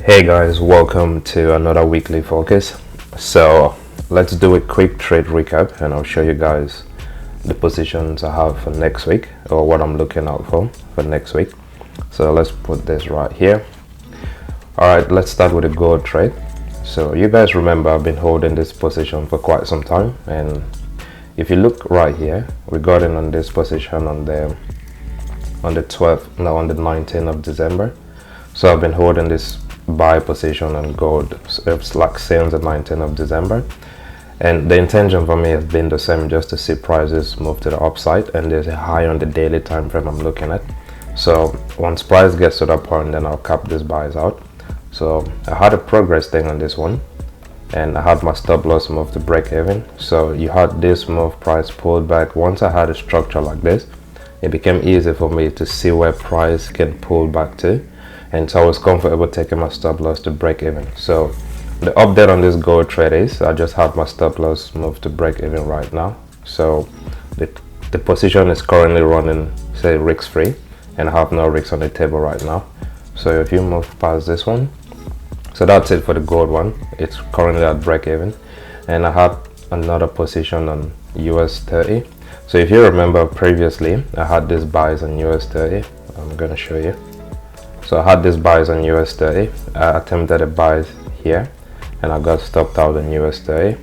Hey guys, welcome to another weekly focus. So let's do a quick trade recap and I'll show you guys the positions I have for next week, or what I'm looking out for next week. So let's put this right here. Alright, let's start with a gold trade. So you guys remember I've been holding this position for quite some time, and if you look right here, we got in on this position on the 19th of December. So I've been holding this buy position on gold. It's like since the 19th of December, and the intention for me has been the same, just to see prices move to the upside, and there's a high on the daily time frame I'm looking at. So once price gets to that point, then I'll cap these buys out. So I had a progress thing on this one, and I had my stop loss move to break even. So you had this move, price pulled back. Once I had a structure like this, it became easy for me to see where price can pull back to, and so I was comfortable taking my stop loss to break even. So the update on this gold trade is I just had my stop loss move to break even right now. So the position is currently running, say, risk free, and I have no risks on the table right now. So if you move past this one, so that's it for the gold one. It's currently at break even, and I had another position on US30. So if you remember previously, I had these buys on US30. I'm gonna show you. So I had these buys on US30. I attempted a buys here, and I got stopped out on US30,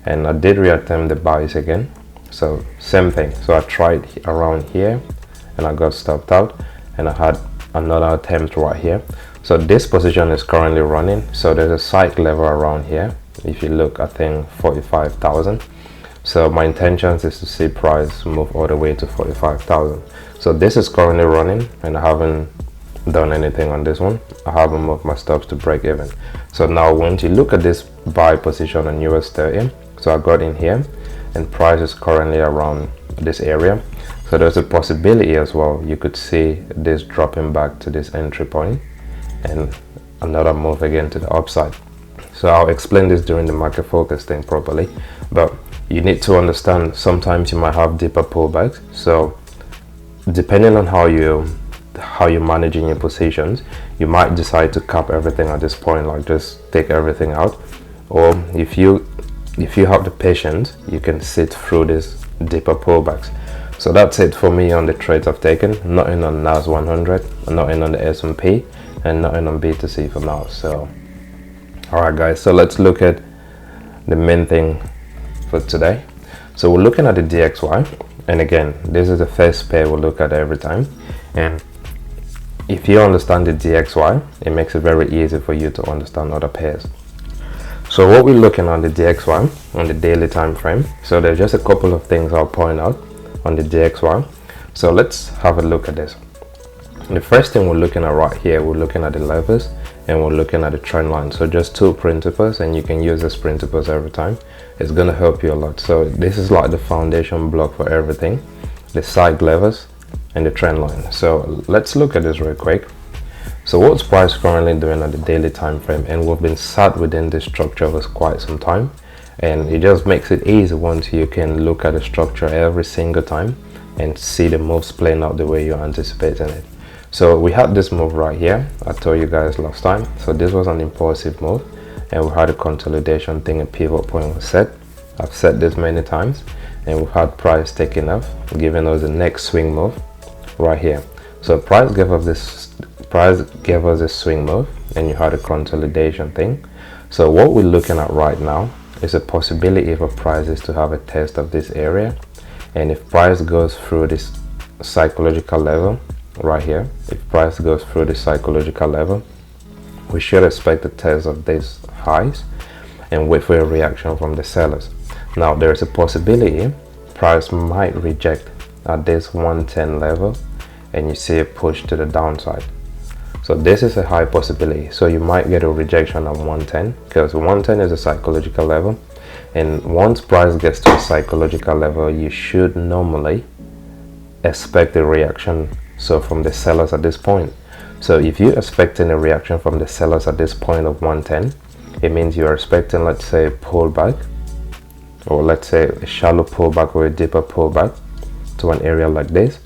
and I did reattempt the buys again. So same thing. So I tried around here, and I got stopped out, and I had another attempt right here. So this position is currently running. So there's a side level around here. If you look, I think 45,000. So my intentions is to see price move all the way to 45,000. So this is currently running, and I haven't done anything on this one. I haven't moved my stops to break even. So now once you look at this buy position on US30, so I got in here, and price is currently around this area. So there's a possibility as well, you could see this dropping back to this entry point, and another move again to the upside. So I'll explain this during the market focus thing properly, but you need to understand sometimes you might have deeper pullbacks. So depending on how you're managing your positions, you might decide to cap everything at this point, like just take everything out. Or if you have the patience, you can sit through these deeper pullbacks. So that's it for me on the trades I've taken. Nothing on NAS100, nothing on the S&P, and nothing on BTC for now. So alright guys, so let's look at the main thing for today. So we're looking at the DXY, and again, this is the first pair we'll look at every time. And if you understand the DXY, it makes it very easy for you to understand other pairs. So what we're looking at the DXY on the daily time frame, so there's just a couple of things I'll point out on the DXY. So let's have a look at this. The first thing we're looking at right here, we're looking at the levels, and we're looking at the trend line. So just two principles, and you can use these principles every time. It's going to help you a lot. So this is like the foundation block for everything, the side levels and the trend line. So let's look at this real quick. So what's price currently doing at the daily time frame? And we've been sat within this structure for quite some time, and it just makes it easy once you can look at the structure every single time and see the moves playing out the way you're anticipating it. So we had this move right here, I told you guys last time. So this was an impulsive move, and we had a consolidation thing, a pivot point was set. I've said this many times, and we've had price taking off, giving us the next swing move right here. So price gave us this swing move, and you had a consolidation thing. So what we're looking at right now is a possibility for prices to have a test of this area, and if price goes through this psychological level right here, if price goes through the psychological level, we should expect a test of these highs and wait for a reaction from the sellers. Now there's a possibility price might reject at this 110 level, and you see a push to the downside. So this is a high possibility. So you might get a rejection at 110, because 110 is a psychological level, and once price gets to a psychological level, you should normally expect a reaction, so from the sellers at this point. So if you're expecting a reaction from the sellers at this point of 110, it means you're expecting, let's say, a pullback, or let's say a shallow pullback or a deeper pullback to an area like this,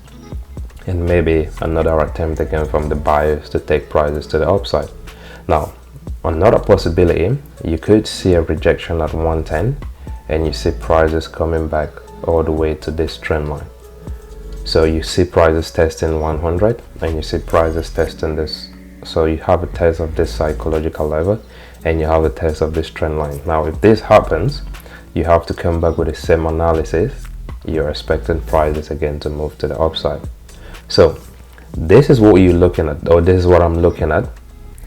and maybe another attempt again from the buyers to take prices to the upside. Now Another possibility, you could see a rejection at 110 and you see prices coming back all the way to this trend line. So you see prices testing 100 and you see prices testing this. So you have a test of this psychological level and you have a test of this trend line. Now if this happens, you have to come back with the same analysis. You're expecting prices again to move to the upside. So this is what you're looking at, or this is what I'm looking at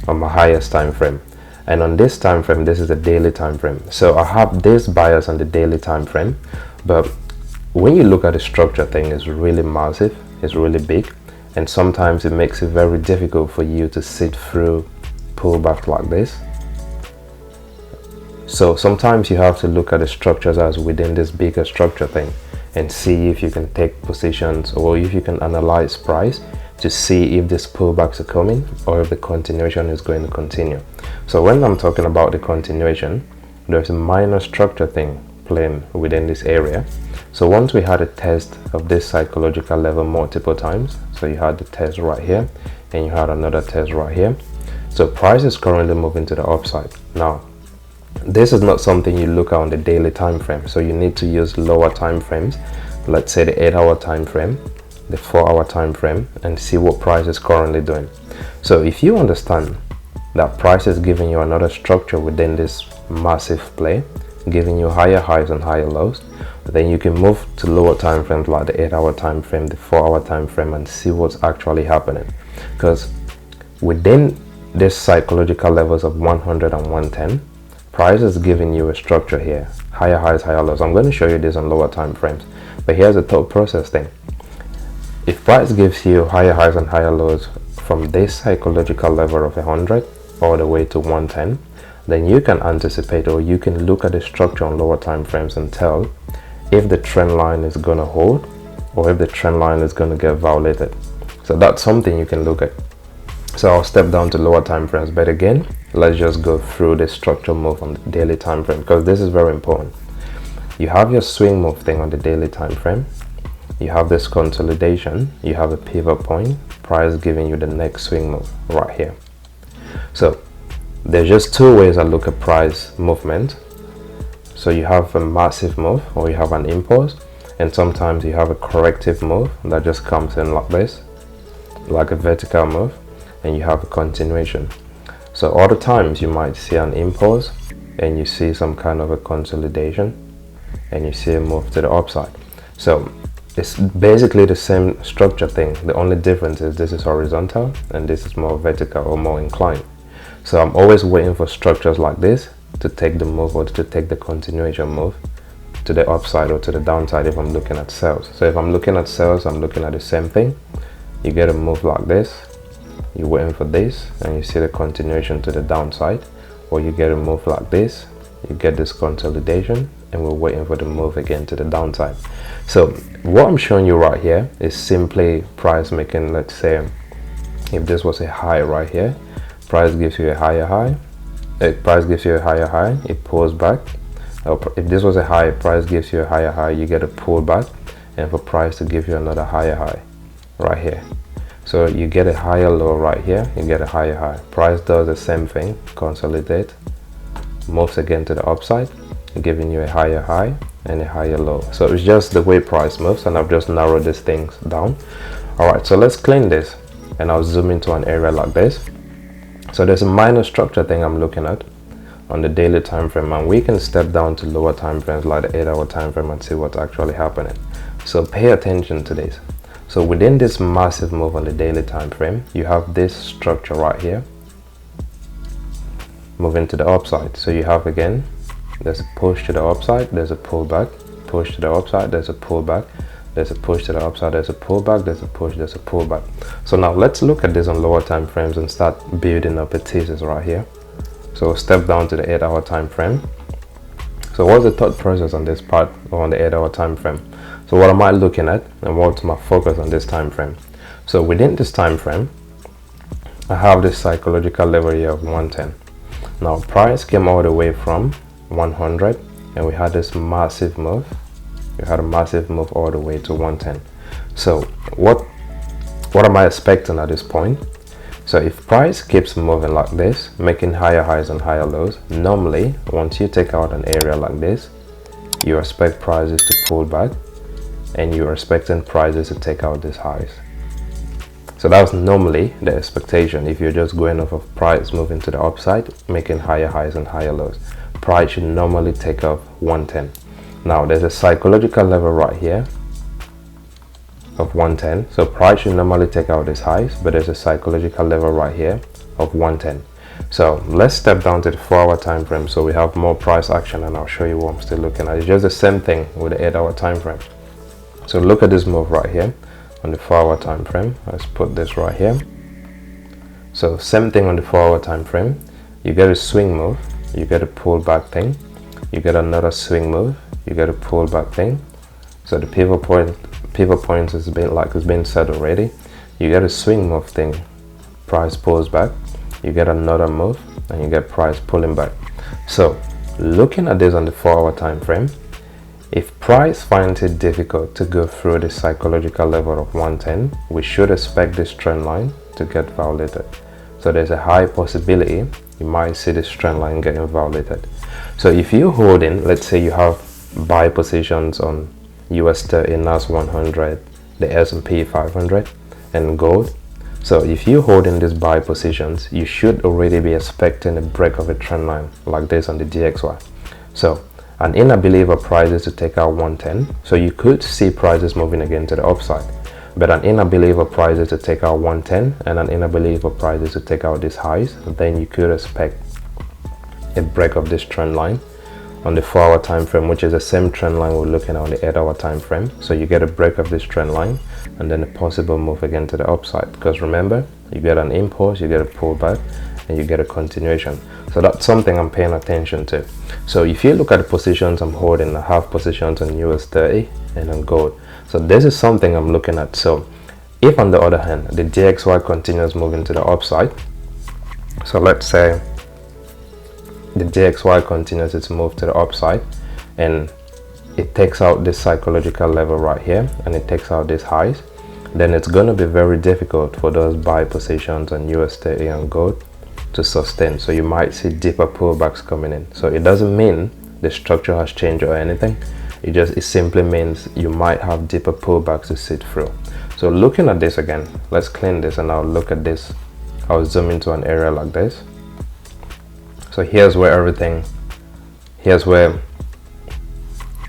on my highest time frame. And on this time frame, this is the daily time frame. So I have this bias on the daily time frame, but when you look at the structure thing, it's really massive, it's really big, and sometimes it makes it very difficult for you to sit through pullback like this. So sometimes you have to look at the structures as within this bigger structure thing and see if you can take positions, or if you can analyze price to see if these pullbacks are coming or if the continuation is going to continue. So when I'm talking about the continuation, there's a minor structure thing playing within this area. So once we had a test of this psychological level multiple times, so you had the test right here and you had another test right here. So price is currently moving to the upside. Now this is not something you look at on the daily time frame, so you need to use lower time frames, let's say the 8-hour time frame, the 4-hour time frame, and see what price is currently doing. So if you understand that price is giving you another structure within this massive play, giving you higher highs and higher lows, then you can move to lower time frames like the 8-hour time frame, the 4-hour time frame, and see what's actually happening. Because within this psychological levels of 100 and 110, price is giving you a structure here, higher highs, higher lows. I'm going to show you this on lower time frames, but here's the thought process thing. If price gives you higher highs and higher lows from this psychological level of 100 all the way to 110, then you can anticipate, or you can look at the structure on lower time frames and tell if the trend line is going to hold or if the trend line is going to get violated. So that's something you can look at. So I'll step down to lower time frames, but again, let's just go through the structure move on the daily time frame, because this is very important. You have your swing move thing on the daily time frame, you have this consolidation, you have a pivot point, price giving you the next swing move right here. So there's just two ways I look at price movement. So you have a massive move, or you have an impulse, and sometimes you have a corrective move that just comes in like this, like a vertical move, and you have a continuation. So other times you might see an impulse and you see some kind of a consolidation and you see a move to the upside. So it's basically the same structure thing. The only difference is this is horizontal and this is more vertical or more inclined. So I'm always waiting for structures like this to take the move, or to take the continuation move to the upside or to the downside if I'm looking at sales. So if I'm looking at sales, I'm looking at the same thing. You get a move like this, you're waiting for this, and you see the continuation to the downside, or you get a move like this, you get this consolidation, and we're waiting for the move again to the downside. So what I'm showing you right here is simply price making. Let's say if this was a high right here, price gives you a higher high, price gives you a higher high, it pulls back. If this was a high, price gives you a higher high, you get a pullback, and for price to give you another higher high right here. So you get a higher low right here, you get a higher high. Price does the same thing, consolidate, moves again to the upside, giving you a higher high and a higher low. So it's just the way price moves, and I've just narrowed these things down. Alright, so let's clean this, and I'll zoom into an area like this. So there's a minor structure thing I'm looking at on the daily time frame, and we can step down to lower time frames like the 8-hour time frame and see what's actually happening. So pay attention to this. So within this massive move on the daily time frame, you have this structure right here moving to the upside. So you have, again, there's a push to the upside, there's a pullback, push to the upside, there's a pullback, there's a push to the upside, there's a pullback, there's a push, there's a pullback. So now let's look at this on lower time frames and start building up a thesis right here. So step down to the 8-hour time frame. So what's the thought process on this part, or on the 8-hour time frame? So what am I looking at, and what's my focus on this time frame? So within this time frame, I have this psychological level here of 110. Now price came all the way from 100, and we had this massive move. We had a massive move all the way to 110. So what am I expecting at this point? So if price keeps moving like this, making higher highs and higher lows, normally once you take out an area like this, you expect prices to pull back, and you're expecting prices to take out these highs. So that's normally the expectation. If you're just going off of price moving to the upside, making higher highs and higher lows, price should normally take off 110. Now there's a psychological level right here of 110, so price should normally take out these highs, but there's a psychological level right here of 110. So let's step down to the 4-hour time frame so we have more price action, and I'll show you what I'm still looking at. It's just the same thing with the 8-hour time frame. So look at this move right here on the 4-hour time frame. Let's put this right here. So same thing on the 4-hour time frame. You get a swing move, you get a pullback thing, you get another swing move, you get a pullback thing. So the pivot point has been like it's been set already. You get a swing move thing, price pulls back, you get another move, and you get price pulling back. So looking at this on the 4-hour time frame, if price finds it difficult to go through the psychological level of 110, we should expect this trend line to get violated. So there's a high possibility you might see this trend line getting violated. So if you hold in, let's say you have buy positions on US30, NAS100, the S&P 500, and gold. So if you hold in these buy positions, you should already be expecting a break of a trend line like this on the DXY. So an inability of prices to take out 110, so you could see prices moving again to the upside, but an inability of prices to take out 110 and an inability of prices to take out these highs, then you could expect a break of this trend line on the 4-hour time frame, which is the same trend line we're looking at on the 8-hour time frame. So you get a break of this trend line and then a possible move again to the upside, because remember, you get an impulse, you get a pullback, and you get a continuation. So that's something I'm paying attention to. So if you look at the positions I'm holding, I have positions on US30 and on gold. So this is something I'm looking at. So if on the other hand the DXY continues moving to the upside, so let's say the DXY continues its move to the upside and it takes out this psychological level right here and it takes out these highs, then it's going to be very difficult for those buy positions on US30 and gold to sustain. So you might see deeper pullbacks coming in. So it doesn't mean the structure has changed or anything. It simply means you might have deeper pullbacks to sit through. So looking at this again, let's clean this and I'll look at this. I'll zoom into an area like this. So here's where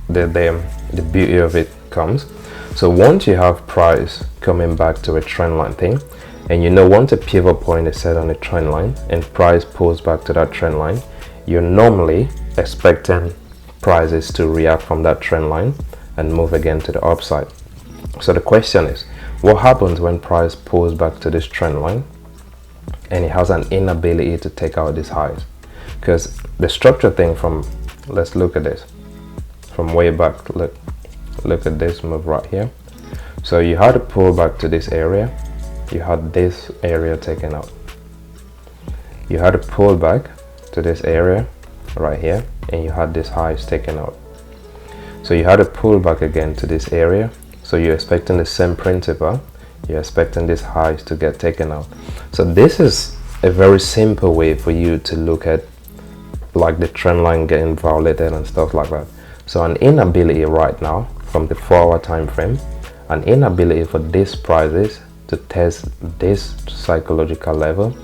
the beauty of it comes. So once you have price coming back to a trend line thing, and you know once a pivot point is set on a trend line and price pulls back to that trend line, you're normally expecting prices to react from that trend line and move again to the upside. So the question is, what happens when price pulls back to this trend line and it has an inability to take out these highs? Because the structure thing from, let's look at this from way back, look at this move right here. So you had to pull back to this area, you had this area taken out, you had to pull back to this area right here, and you had this highs taken out. So you had to pull back again to this area, so you're expecting the same principle, you're expecting these highs to get taken out. So this is a very simple way for you to look at like the trend line getting violated and stuff like that. So an inability right now from the 4-hour time frame, an inability for these prices to test this psychological level,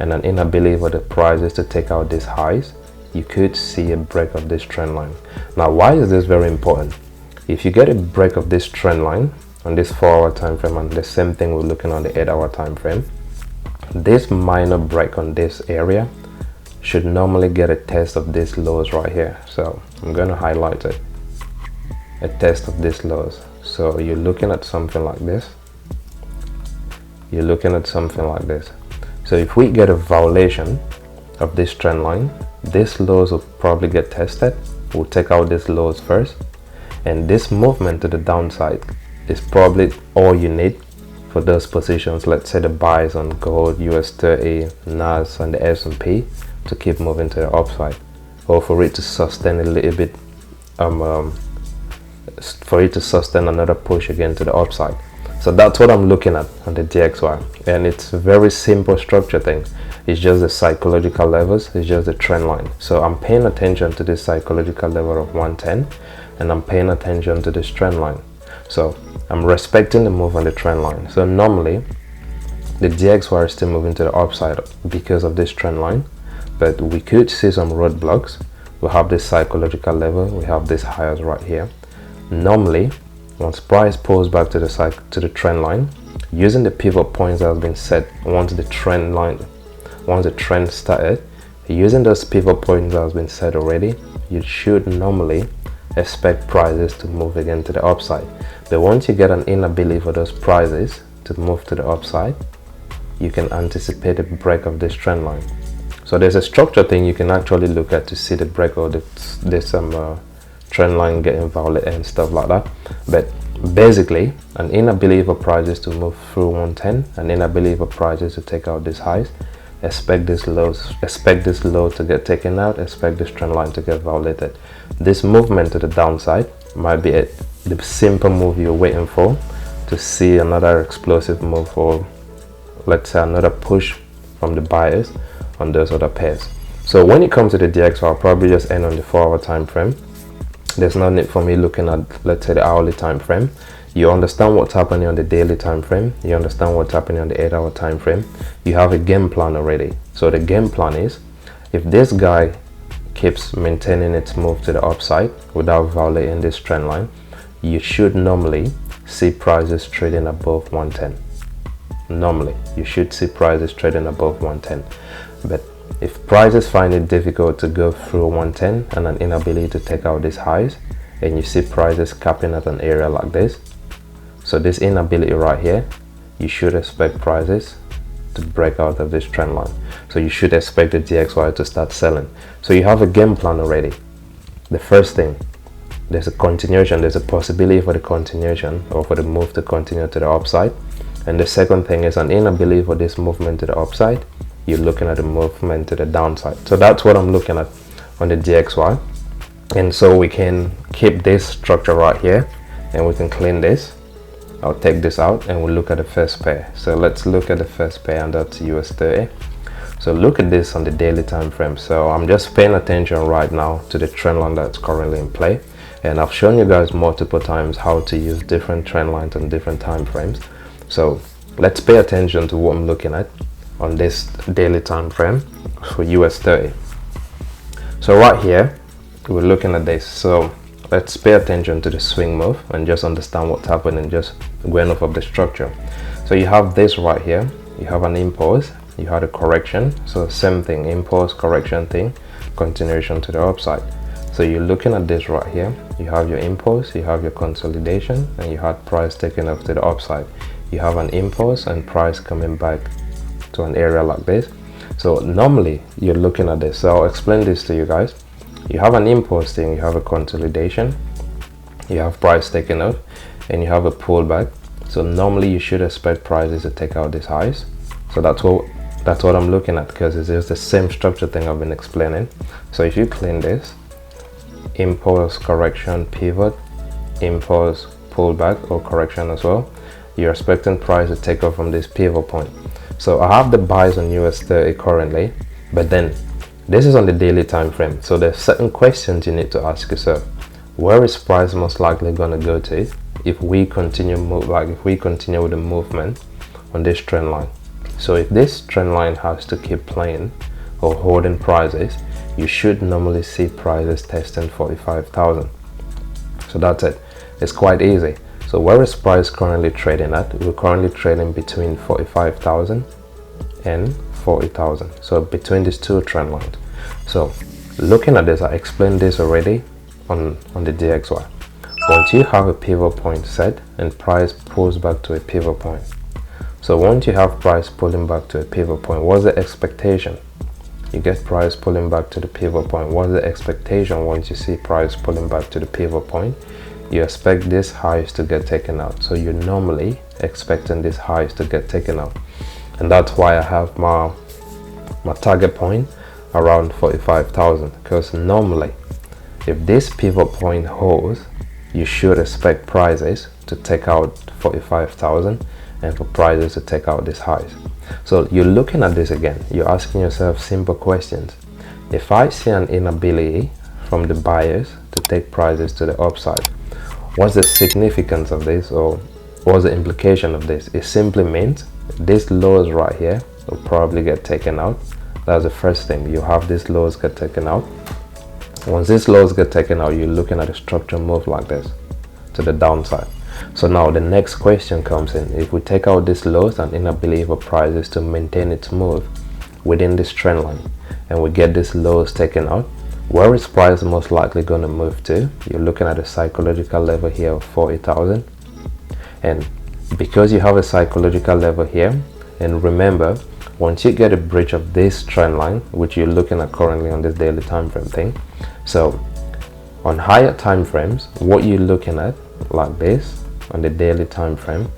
and an inability for the prices to take out these highs, you could see a break of this trend line. Now why is this very important? If you get a break of this trend line on this 4-hour time frame, and the same thing we're looking on the 8-hour time frame, this minor break on this area should normally get a test of these lows right here. So I'm going to highlight it, a test of these lows. So you're looking at something like this, you're looking at something like this. So if we get a violation of this trend line, these lows will probably get tested. We'll take out these lows first, and this movement to the downside is probably all you need for those positions. Let's say the buys on gold, US30, NAS, and the S&P to keep moving to the upside, or for it to sustain a little bit, for it to sustain another push again to the upside. So that's what I'm looking at on the DXY, and it's a very simple structure thing. It's just the psychological levels, it's just the trend line. So I'm paying attention to this psychological level of 110, and I'm paying attention to this trend line. So I'm respecting the move on the trend line. So normally the DXY is still moving to the upside because of this trend line, but we could see some roadblocks. We have this psychological level, we have this highs right here. Normally, once price pulls back to the trend line, using the pivot points that has been set once the trend started, using those pivot points that has been set already, you should normally expect prices to move again to the upside. But once you get an inability for those prices to move to the upside, you can anticipate a break of this trend line. So there's a structure thing you can actually look at to see the break of this trend line getting violated and stuff like that. But basically, an inability for prices to move through 110, an inability for prices to take out these highs, expect this low to get taken out, expect this trend line to get violated. This movement to the downside might be the simple move you're waiting for to see another explosive move, or let's say another push from the buyers on those other pairs. So when it comes to the DXY, I'll probably just end on the 4-hour time frame. There's no need for me looking at, let's say, the hourly time frame. You understand what's happening on the daily time frame, you understand what's happening on the 8-hour time frame. You have a game plan already. So the game plan is, if this guy keeps maintaining its move to the upside without violating this trend line, you should normally see prices trading above 110. Normally you should see prices trading above 110. But if prices find it difficult to go through 110 and an inability to take out these highs, and you see prices capping at an area like this, so this inability right here, you should expect prices to break out of this trend line. So you should expect the DXY to start selling. So you have a game plan already. The first thing, there's a continuation, there's a possibility for the continuation or for the move to continue to the upside. And the second thing is an inability for this movement to the upside. You're looking at the movement to the downside. So that's what I'm looking at on the DXY. And so we can keep this structure right here, and we can clean this. I'll take this out and we'll look at the first pair. So let's look at the first pair, and that's US30. So look at this on the daily time frame. So I'm just paying attention right now to the trend line that's currently in play, and I've shown you guys multiple times how to use different trend lines on different time frames. So let's pay attention to what I'm looking at on this daily time frame for US30. So right here we're looking at this. So let's pay attention to the swing move and just understand what's happening, just going off of the structure. So you have this right here, you have an impulse, you had a correction. So same thing, impulse, correction thing, continuation to the upside. So you're looking at this right here, you have your impulse, you have your consolidation, and you had price taking off to the upside. You have an impulse and price coming back to an area like this. So normally you're looking at this. So I'll explain this to you guys. You have an impulse thing, you have a consolidation, you have price taking off, and you have a pullback. So normally you should expect prices to take out these highs. So that's what I'm looking at, because it's just the same structure thing I've been explaining. So if you clean this, impulse, correction, pivot, impulse, pullback or correction as well, you're expecting price to take off from this pivot point. So I have the buys on US30 currently, but then this is on the daily time frame. So there's certain questions you need to ask yourself. Where is price most likely going to go to if we continue with the movement on this trend line? So if this trend line has to keep playing or holding prices, you should normally see prices testing 45,000. So that's it. It's quite easy. So where is price currently trading at? We're currently trading between 45,000 and 40,000. So between these two trend lines. So looking at this, I explained this already on the DXY. Once you have a pivot point set and price pulls back to a pivot point. So once you have price pulling back to a pivot point, what's the expectation? You get price pulling back to the pivot point. What's the expectation once you see price pulling back to the pivot point? You expect these highs to get taken out. So you're normally expecting these highs to get taken out. And that's why I have my target point around 45,000, because normally if this pivot point holds you should expect prices to take out 45,000 and for prices to take out these highs. So you're looking at this again, you're asking yourself simple questions. If I see an inability from the buyers to take prices to the upside, what's the significance of this, or what's the implication of this? It simply means these lows right here will probably get taken out. That's the first thing. You have these lows get taken out. Once these lows get taken out, you're looking at a structural move like this to the downside. So now the next question comes in. If we take out these lows and inability for prices to maintain its move within this trend line, and we get these lows taken out, where is price most likely going to move to? You're looking at a psychological level here of 40,000. And because you have a psychological level here, and remember, once you get a breach of this trend line, which you're looking at currently on this daily time frame thing, so on higher time frames, what you're looking at like this on the daily time frame,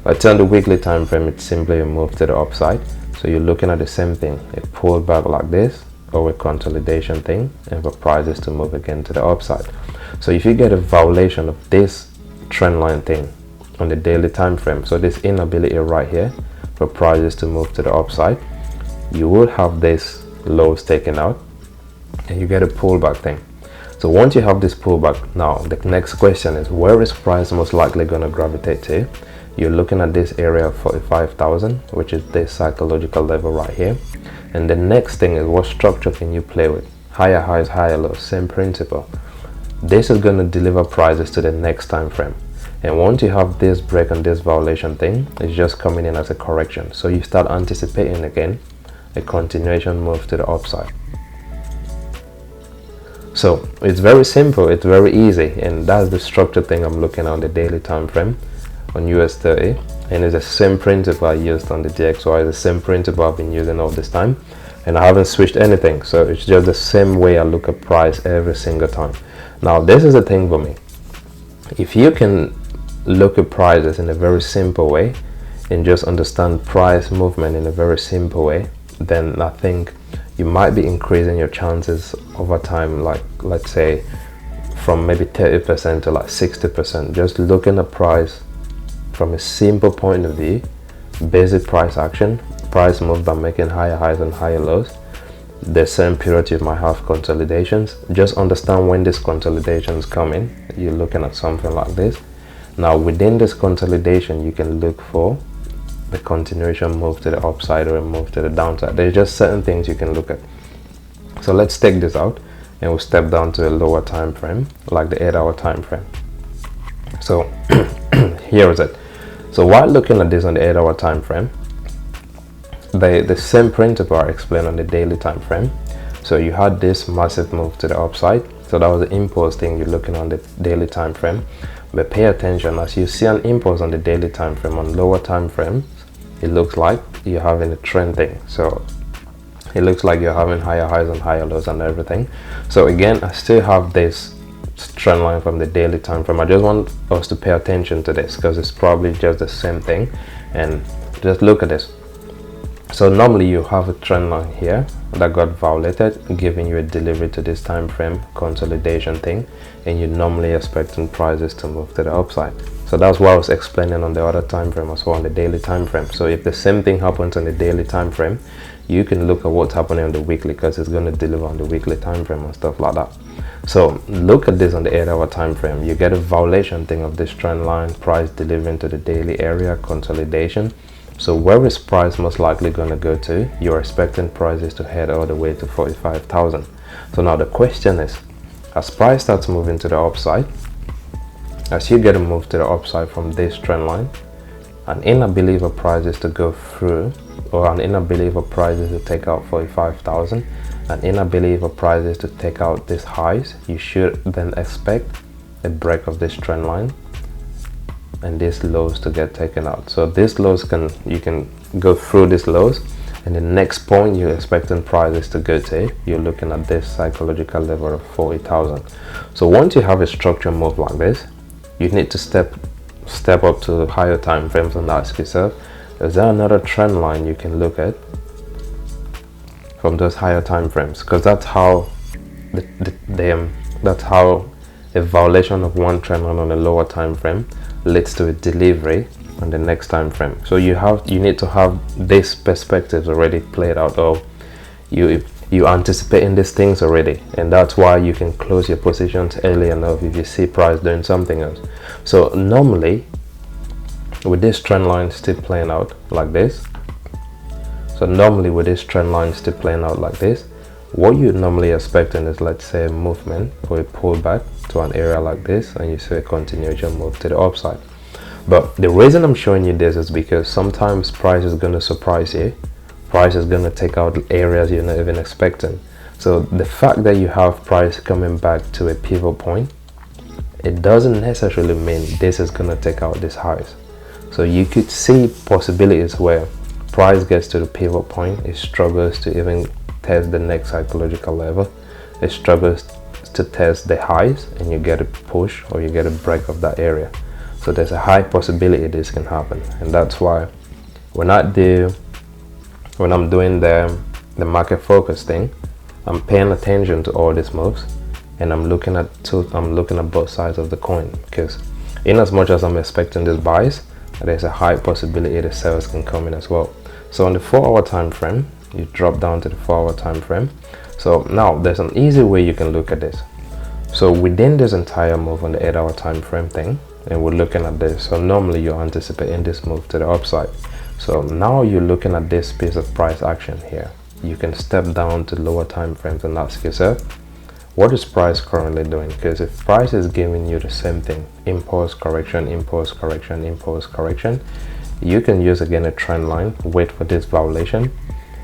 but on the weekly time frame, it's simply a move to the upside. So you're looking at the same thing, a pullback like this, or a consolidation thing, and for prices to move again to the upside. So if you get a violation of this trend line thing on the daily time frame, so this inability right here for prices to move to the upside, you will have this lows taken out and you get a pullback thing. So once you have this pullback, now the next question is, where is price most likely going to gravitate to? You're looking at this area of 45,000, which is this psychological level right here. And the next thing is, what structure can you play with? Higher highs, higher lows, same principle. This is going to deliver prices to the next time frame. And once you have this break and this violation thing, it's just coming in as a correction. So you start anticipating again a continuation move to the upside. So it's very simple, it's very easy, and that's the structure thing I'm looking at on the daily time frame on US30, and it's the same principle I used on the DXY, the same principle I've been using all this time, and I haven't switched anything. So it's just the same way I look at price every single time. Now this is the thing for me. If you can look at prices in a very simple way and just understand price movement in a very simple way, then I think you might be increasing your chances over time, like let's say from maybe 30% to like 60%, just looking at price from a simple point of view, basic price action, price move by making higher highs and higher lows. The same period you might have consolidations. Just understand when this consolidations come in, you're looking at something like this. Now within this consolidation, you can look for the continuation move to the upside or a move to the downside. There's just certain things you can look at. So let's take this out and we'll step down to a lower time frame, like the 8-hour time frame. So here is it. So while looking at this on the 8-hour time frame, the same principle I explained on the daily time frame. So you had this massive move to the upside, so that was the impulse thing you're looking on the daily time frame. But pay attention, as you see an impulse on the daily time frame, on lower time frames, it looks like you're having a trend thing. So it looks like you're having higher highs and higher lows and everything. So again, I still have this trend line from the daily time frame. I just want us to pay attention to this because it's probably just the same thing. And just look at this. So normally you have a trend line here that got violated, giving you a delivery to this time frame consolidation thing, and you're normally expecting prices to move to the upside. So that's what I was explaining on the other time frame as well, on the daily time frame. So if the same thing happens on the daily time frame, you can look at what's happening on the weekly, because it's going to deliver on the weekly time frame and stuff like that. So look at this on the 8-hour time frame. You get a violation thing of this trend line, price delivering to the daily area, consolidation. So where is price most likely going to go to? You're expecting prices to head all the way to 45,000. So now the question is, as price starts moving to the upside, as you get a move to the upside from this trend line, an inability of prices to go through, or an inability of prices to take out 45,000, an inability of prices to take out these highs, you should then expect a break of this trend line and these lows to get taken out. So these lows, you can go through these lows, and the next point you're expecting prices to go to, you're looking at this psychological level of 40,000. So once you have a structural move like this, you need to step up to higher time frames and ask yourself, is there another trend line you can look at from those higher time frames? Because that's how that's how a violation of one trend line on a lower time frame leads to a delivery on the next time frame. So you need to have these perspectives already played out, or you anticipating these things already, and that's why you can close your positions early enough if you see price doing something else. So normally with this trend line still playing out like this, what you normally expecting is, let's say, a movement or a pullback to an area like this, and you see a continuation move to the upside. But the reason I'm showing you this is because sometimes price is going to surprise you. Price is going to take out areas you're not even expecting. So the fact that you have price coming back to a pivot point, it doesn't necessarily mean this is going to take out these highs. So you could see possibilities where price gets to the pivot point, it struggles to even test the next psychological level, it struggles to test the highs, and you get a push or you get a break of that area. So there's a high possibility this can happen, and that's why when I'm doing the market focus thing, I'm paying attention to all these moves, and I'm looking at both sides of the coin, because in as much as I'm expecting these buys, there's a high possibility the sellers can come in as well. So on the 4-hour time frame, you drop down to the 4-hour time frame. So now there's an easy way you can look at this. So within this entire move on the 8-hour time frame thing, and we're looking at this, so normally you're anticipating this move to the upside. So now you're looking at this piece of price action here. You can step down to lower time frames and ask yourself, what is price currently doing? Because if price is giving you the same thing, impulse correction, impulse correction, impulse correction, you can use again a trend line, wait for this violation,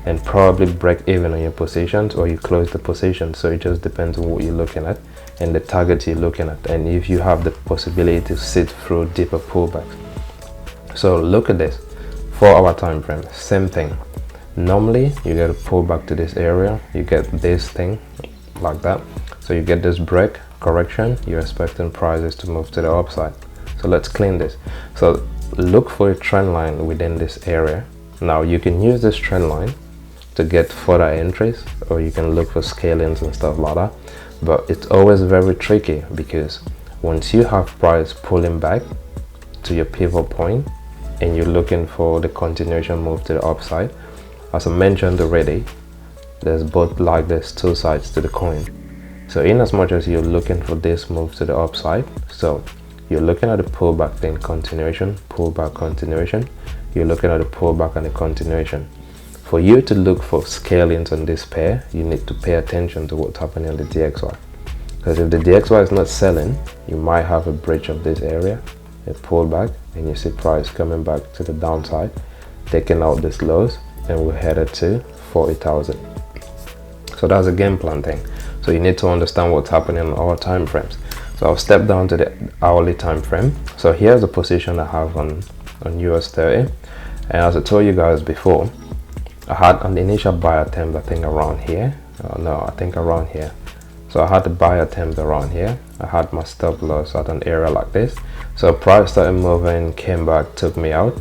and probably break even on your positions, or you close the position. So it just depends on what you're looking at and the target you're looking at, and if you have the possibility to sit through deeper pullbacks. So look at this 4-hour time frame, same thing. Normally you get a pullback to this area, you get this thing like that, so you get this break correction, you're expecting prices to move to the upside. So let's clean this. So look for a trend line within this area. Now you can use this trend line to get further entries, or you can look for scalings and stuff like that, but it's always very tricky, because once you have price pulling back to your pivot point and you're looking for the continuation move to the upside, as I mentioned already, there's two sides to the coin. So in as much as you're looking for this move to the upside, so you're looking at the pullback, then continuation, pullback, continuation, you're looking at the pullback and the continuation. For you to look for scalings on this pair, you need to pay attention to what's happening on the DXY, because if the DXY is not selling, you might have a breach of this area, a pullback, and you see price coming back to the downside, taking out these lows, and we're headed to 40,000. So that's a game plan thing. So you need to understand what's happening on our time frames. So I'll step down to the hourly time frame. So here's the position I have on US30, and as I told you guys before, I had an initial buy attempt, I think around here. Around here. So I had the buy attempt around here. I had my stop loss at an area like this. So price started moving, came back, took me out.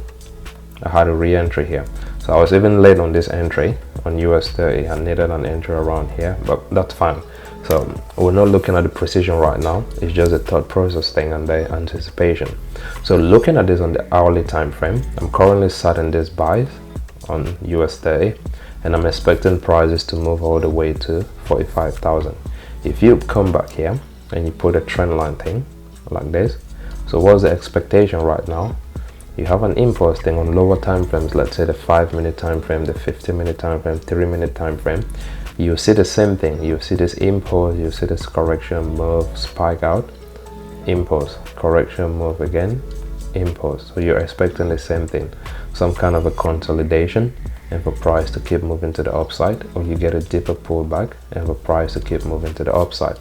I had a re-entry here. So I was even late on this entry on US30. I needed an entry around here, but that's fine. So we're not looking at the precision right now. It's just a thought process thing and the anticipation. So looking at this on the hourly time frame, I'm currently setting these buys on US30, and I'm expecting prices to move all the way to 45,000. If you come back here and you put a trend line thing like this, so what's the expectation right now? You have an impulse thing on lower time frames, let's say the 5-minute time frame, the 15-minute time frame, 3-minute time frame. You see the same thing. You see this impulse, you see this correction move, spike out, impulse, correction move again, impulse. So you're expecting the same thing, some kind of a consolidation, and for price to keep moving to the upside, or you get a deeper pullback and for price to keep moving to the upside.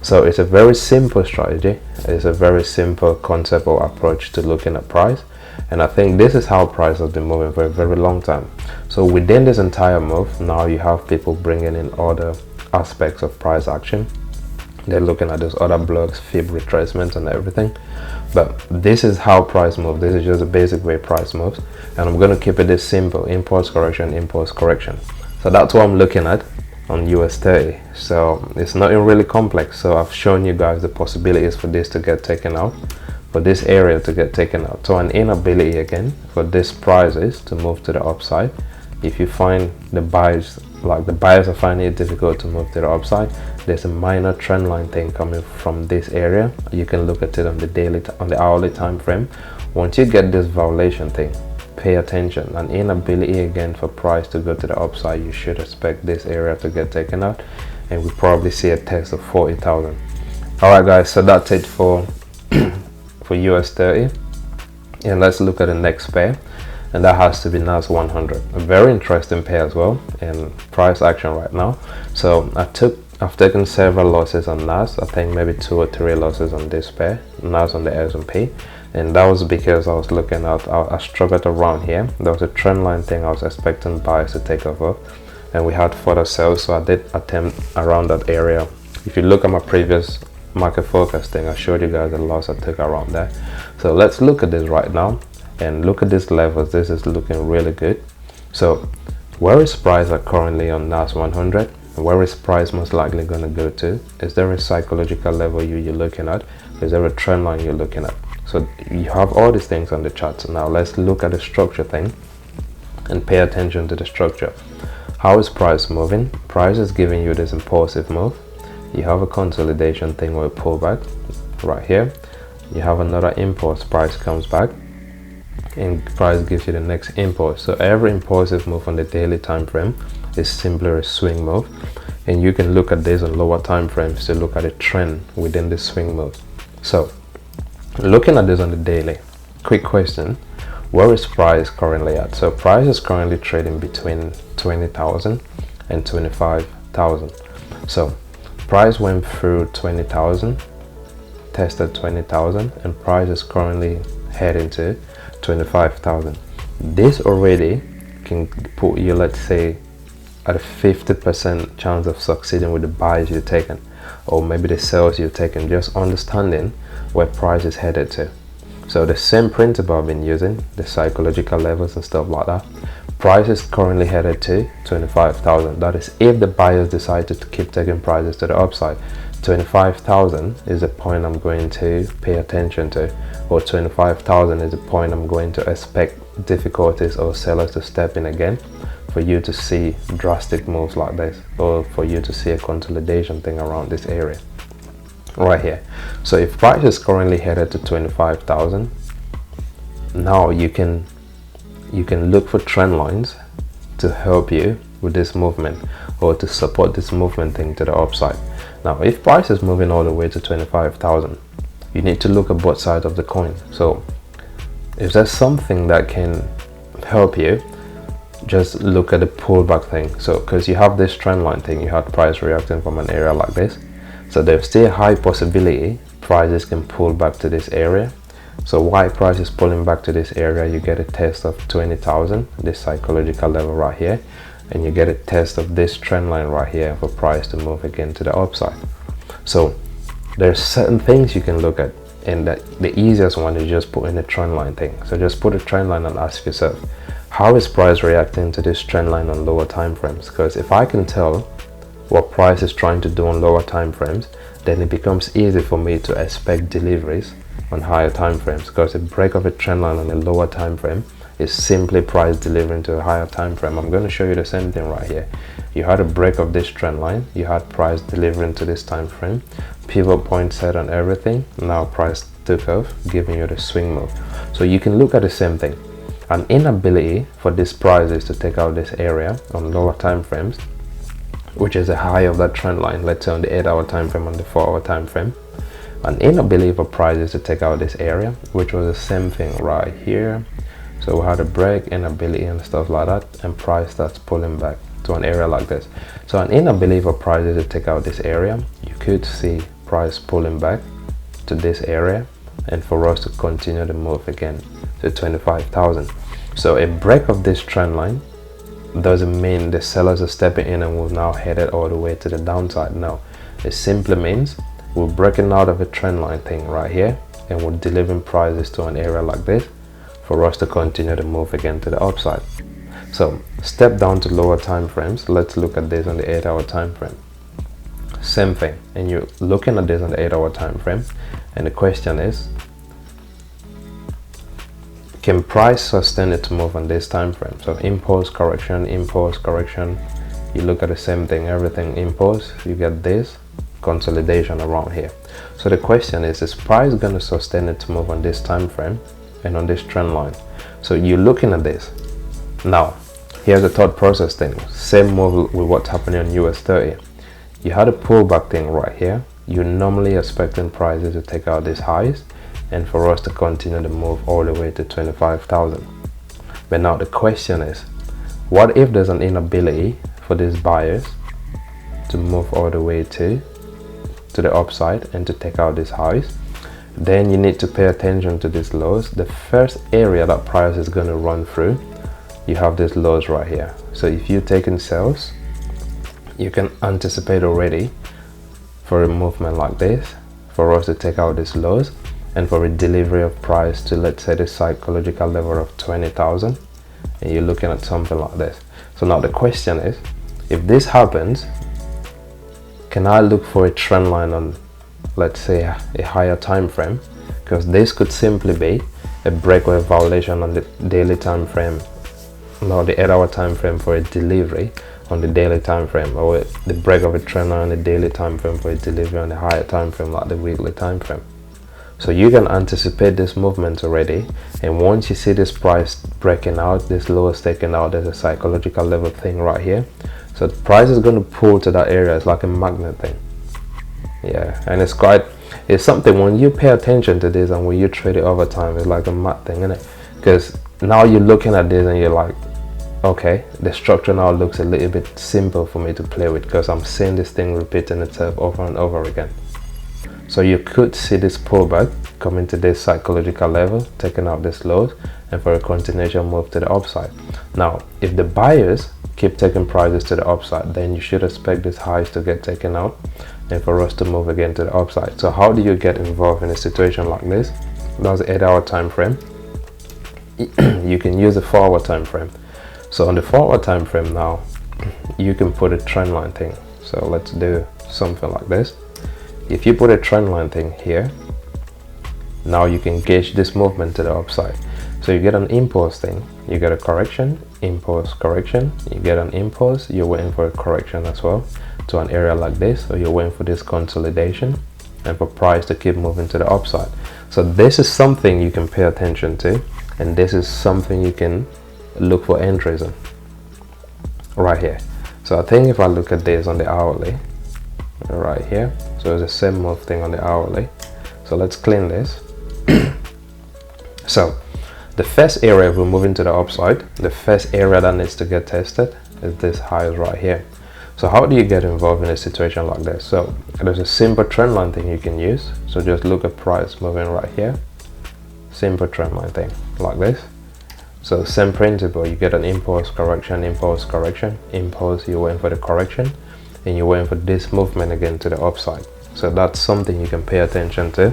So it's a very simple strategy. It's a very simple concept or approach to looking at price, and I think this is how price has been moving for a very long time. So within this entire move, now you have people bringing in other aspects of price action. They're looking at those other blocks, fib retracements and everything, but this is how price moves. This is just a basic way price moves, and I'm going to keep it this simple: impulse correction, impulse correction. So that's what I'm looking at on US30. So it's not really complex. So I've shown you guys the possibilities for this to get taken out, for this area to get taken out. So an inability again for these prices to move to the upside. If you find the buyers, like the buyers are finding it difficult to move to the upside, there's a minor trend line thing coming from this area. You can look at it on the daily, on the hourly time frame. Once you get this violation thing, pay attention. An inability again for price to go to the upside, you should expect this area to get taken out, and we probably see a test of 40,000. All right guys, so that's it for for US30. And let's look at the next pair, and that has to be NAS100, a very interesting pair as well in price action right now. So I've taken several losses on NAS. I think maybe 2 or 3 losses on this pair, NAS on the S&P, and that was because I was looking at, I struggled around here. There was a trend line thing I was expecting buyers to take over, and we had further sales, so I did attempt around that area. If you look at my previous market forecasting, I showed you guys the loss I took around there. So let's look at this right now and look at these levels. This is looking really good. So where is price at currently on NAS100? Where is price most likely going to go to? Is there a psychological level you're looking at? Is there a trend line you're looking at? So you have all these things on the charts. Now let's look at the structure thing and pay attention to the structure. How is price moving? Price is giving you this impulsive move. You have a consolidation thing or a pullback right here. You have another impulse, price comes back, and price gives you the next impulse. So every impulsive move on the daily time frame is simply a swing move, and you can look at this on lower time frames to look at a trend within the swing move. So looking at this on the daily, quick question, where is price currently at? So price is currently trading between 20,000 and 25,000. So price went through 20,000, tested 20,000, and price is currently heading to 25,000. This already can put you, let's say, at a 50% chance of succeeding with the buys you've taken, or maybe the sales you've taken, just understanding where price is headed to. So the same principle I've been using, the psychological levels and stuff like that. Price is currently headed to 25,000. That is if the buyers decide to keep taking prices to the upside. 25,000 is the point I'm going to pay attention to, or 25,000 is the point I'm going to expect difficulties or sellers to step in again, for you to see drastic moves like this, or for you to see a consolidation thing around this area right here. So if price is currently headed to 25,000, now you can look for trend lines to help you with this movement, or to support this movement thing to the upside. Now if price is moving all the way to 25,000, you need to look at both sides of the coin. So if there's something that can help you, just look at the pullback thing. So because you have this trend line thing, you had price reacting from an area like this, so there's still a high possibility prices can pull back to this area. So why price is pulling back to this area, you get a test of 20,000, this psychological level right here, and you get a test of this trend line right here for price to move again to the upside. So there's certain things you can look at, and that the easiest one is just put in a trend line thing. So just put a trend line and ask yourself, how is price reacting to this trend line on lower time frames? Because if I can tell what price is trying to do on lower time frames, then it becomes easy for me to expect deliveries on higher time frames, because a break of a trend line on a lower time frame is simply price delivering to a higher time frame. I'm going to show you the same thing right here. You had a break of this trend line, you had price delivering to this time frame, pivot point set on everything, now price took off, giving you the swing move. So you can look at the same thing. An inability for these prices to take out this area on lower time frames, which is a high of that trend line, let's say on the 8-hour time frame, on the 4-hour time frame. An inability for prices to take out this area, which was the same thing right here. So we had a break, inability and stuff like that, and price starts pulling back to an area like this. So an inability for prices to take out this area, you could see price pulling back to this area, and for us to continue to move again to 25,000. So a break of this trend line doesn't mean the sellers are stepping in and we've now headed all the way to the downside. No, it simply means we're breaking out of a trend line thing right here, and we're delivering prices to an area like this for us to continue to move again to the upside. So step down to lower time frames. Let's look at this on the 8-hour time frame. Same thing, and you're looking at this on the 8-hour time frame, and the question is, can price sustain it to move on this time frame? So impulse correction, impulse correction. You look at the same thing, everything impulse, you get this consolidation around here. So the question is price going to sustain it to move on this time frame and on this trend line? So you're looking at this. Now here's the thought process thing, same move with what's happening on US30. You had a pullback thing right here. You're normally expecting prices to take out these highs and for us to continue to move all the way to 25,000. But now the question is, what if there's an inability for these buyers to move all the way to the upside and to take out these highs? Then you need to pay attention to these lows. The first area that price is going to run through, you have these lows right here. So if you're taking sales, you can anticipate already for a movement like this, for us to take out these lows and for a delivery of price to, let's say, the psychological level of 20,000, and you're looking at something like this. So now the question is, if this happens, can I look for a trend line on, let's say, a higher time frame? Because this could simply be a breakaway violation on the daily time frame, now the 8-hour time frame for a delivery on the daily time frame, or the break of a trend line on the daily time frame for a delivery on the higher time frame like the weekly time frame. So you can anticipate this movement already, and once you see this price breaking out, this lowest taken out, there's a psychological level thing right here. So the price is going to pull to that area. It's like a magnet thing. Yeah, and it's something when you pay attention to this and when you trade it over time, it's like a mad thing, isn't it? Because now you're looking at this and you're like, okay, the structure now looks a little bit simple for me to play with because I'm seeing this thing repeating itself over and over again. So you could see this pullback coming to this psychological level, taking out this lows, and for a continuation move to the upside. Now, if the buyers keep taking prices to the upside, then you should expect these highs to get taken out and for us to move again to the upside. So how do you get involved in a situation like this? That's the 8-hour time frame. You can use the 4-hour time frame. So on the 4-hour time frame now, you can put a trend line thing. So let's do something like this. If you put a trend line thing here, now you can gauge this movement to the upside. So you get an impulse thing, you get a correction, impulse, correction, you get an impulse, you're waiting for a correction as well to an area like this, so you're waiting for this consolidation and for price to keep moving to the upside. So this is something you can pay attention to, and this is something you can look for entries in right here. So I think if I look at this on the hourly right here, so it's the same move thing on the hourly. So let's clean this. So the first area, if we're moving to the upside, the first area that needs to get tested is this highs right here. So how do you get involved in a situation like this? So there's a simple trend line thing you can use. So just look at price moving right here, simple trend line thing like this. So same principle, you get an impulse, correction, impulse, correction, impulse, you're waiting for the correction, and you're waiting for this movement again to the upside. So that's something you can pay attention to,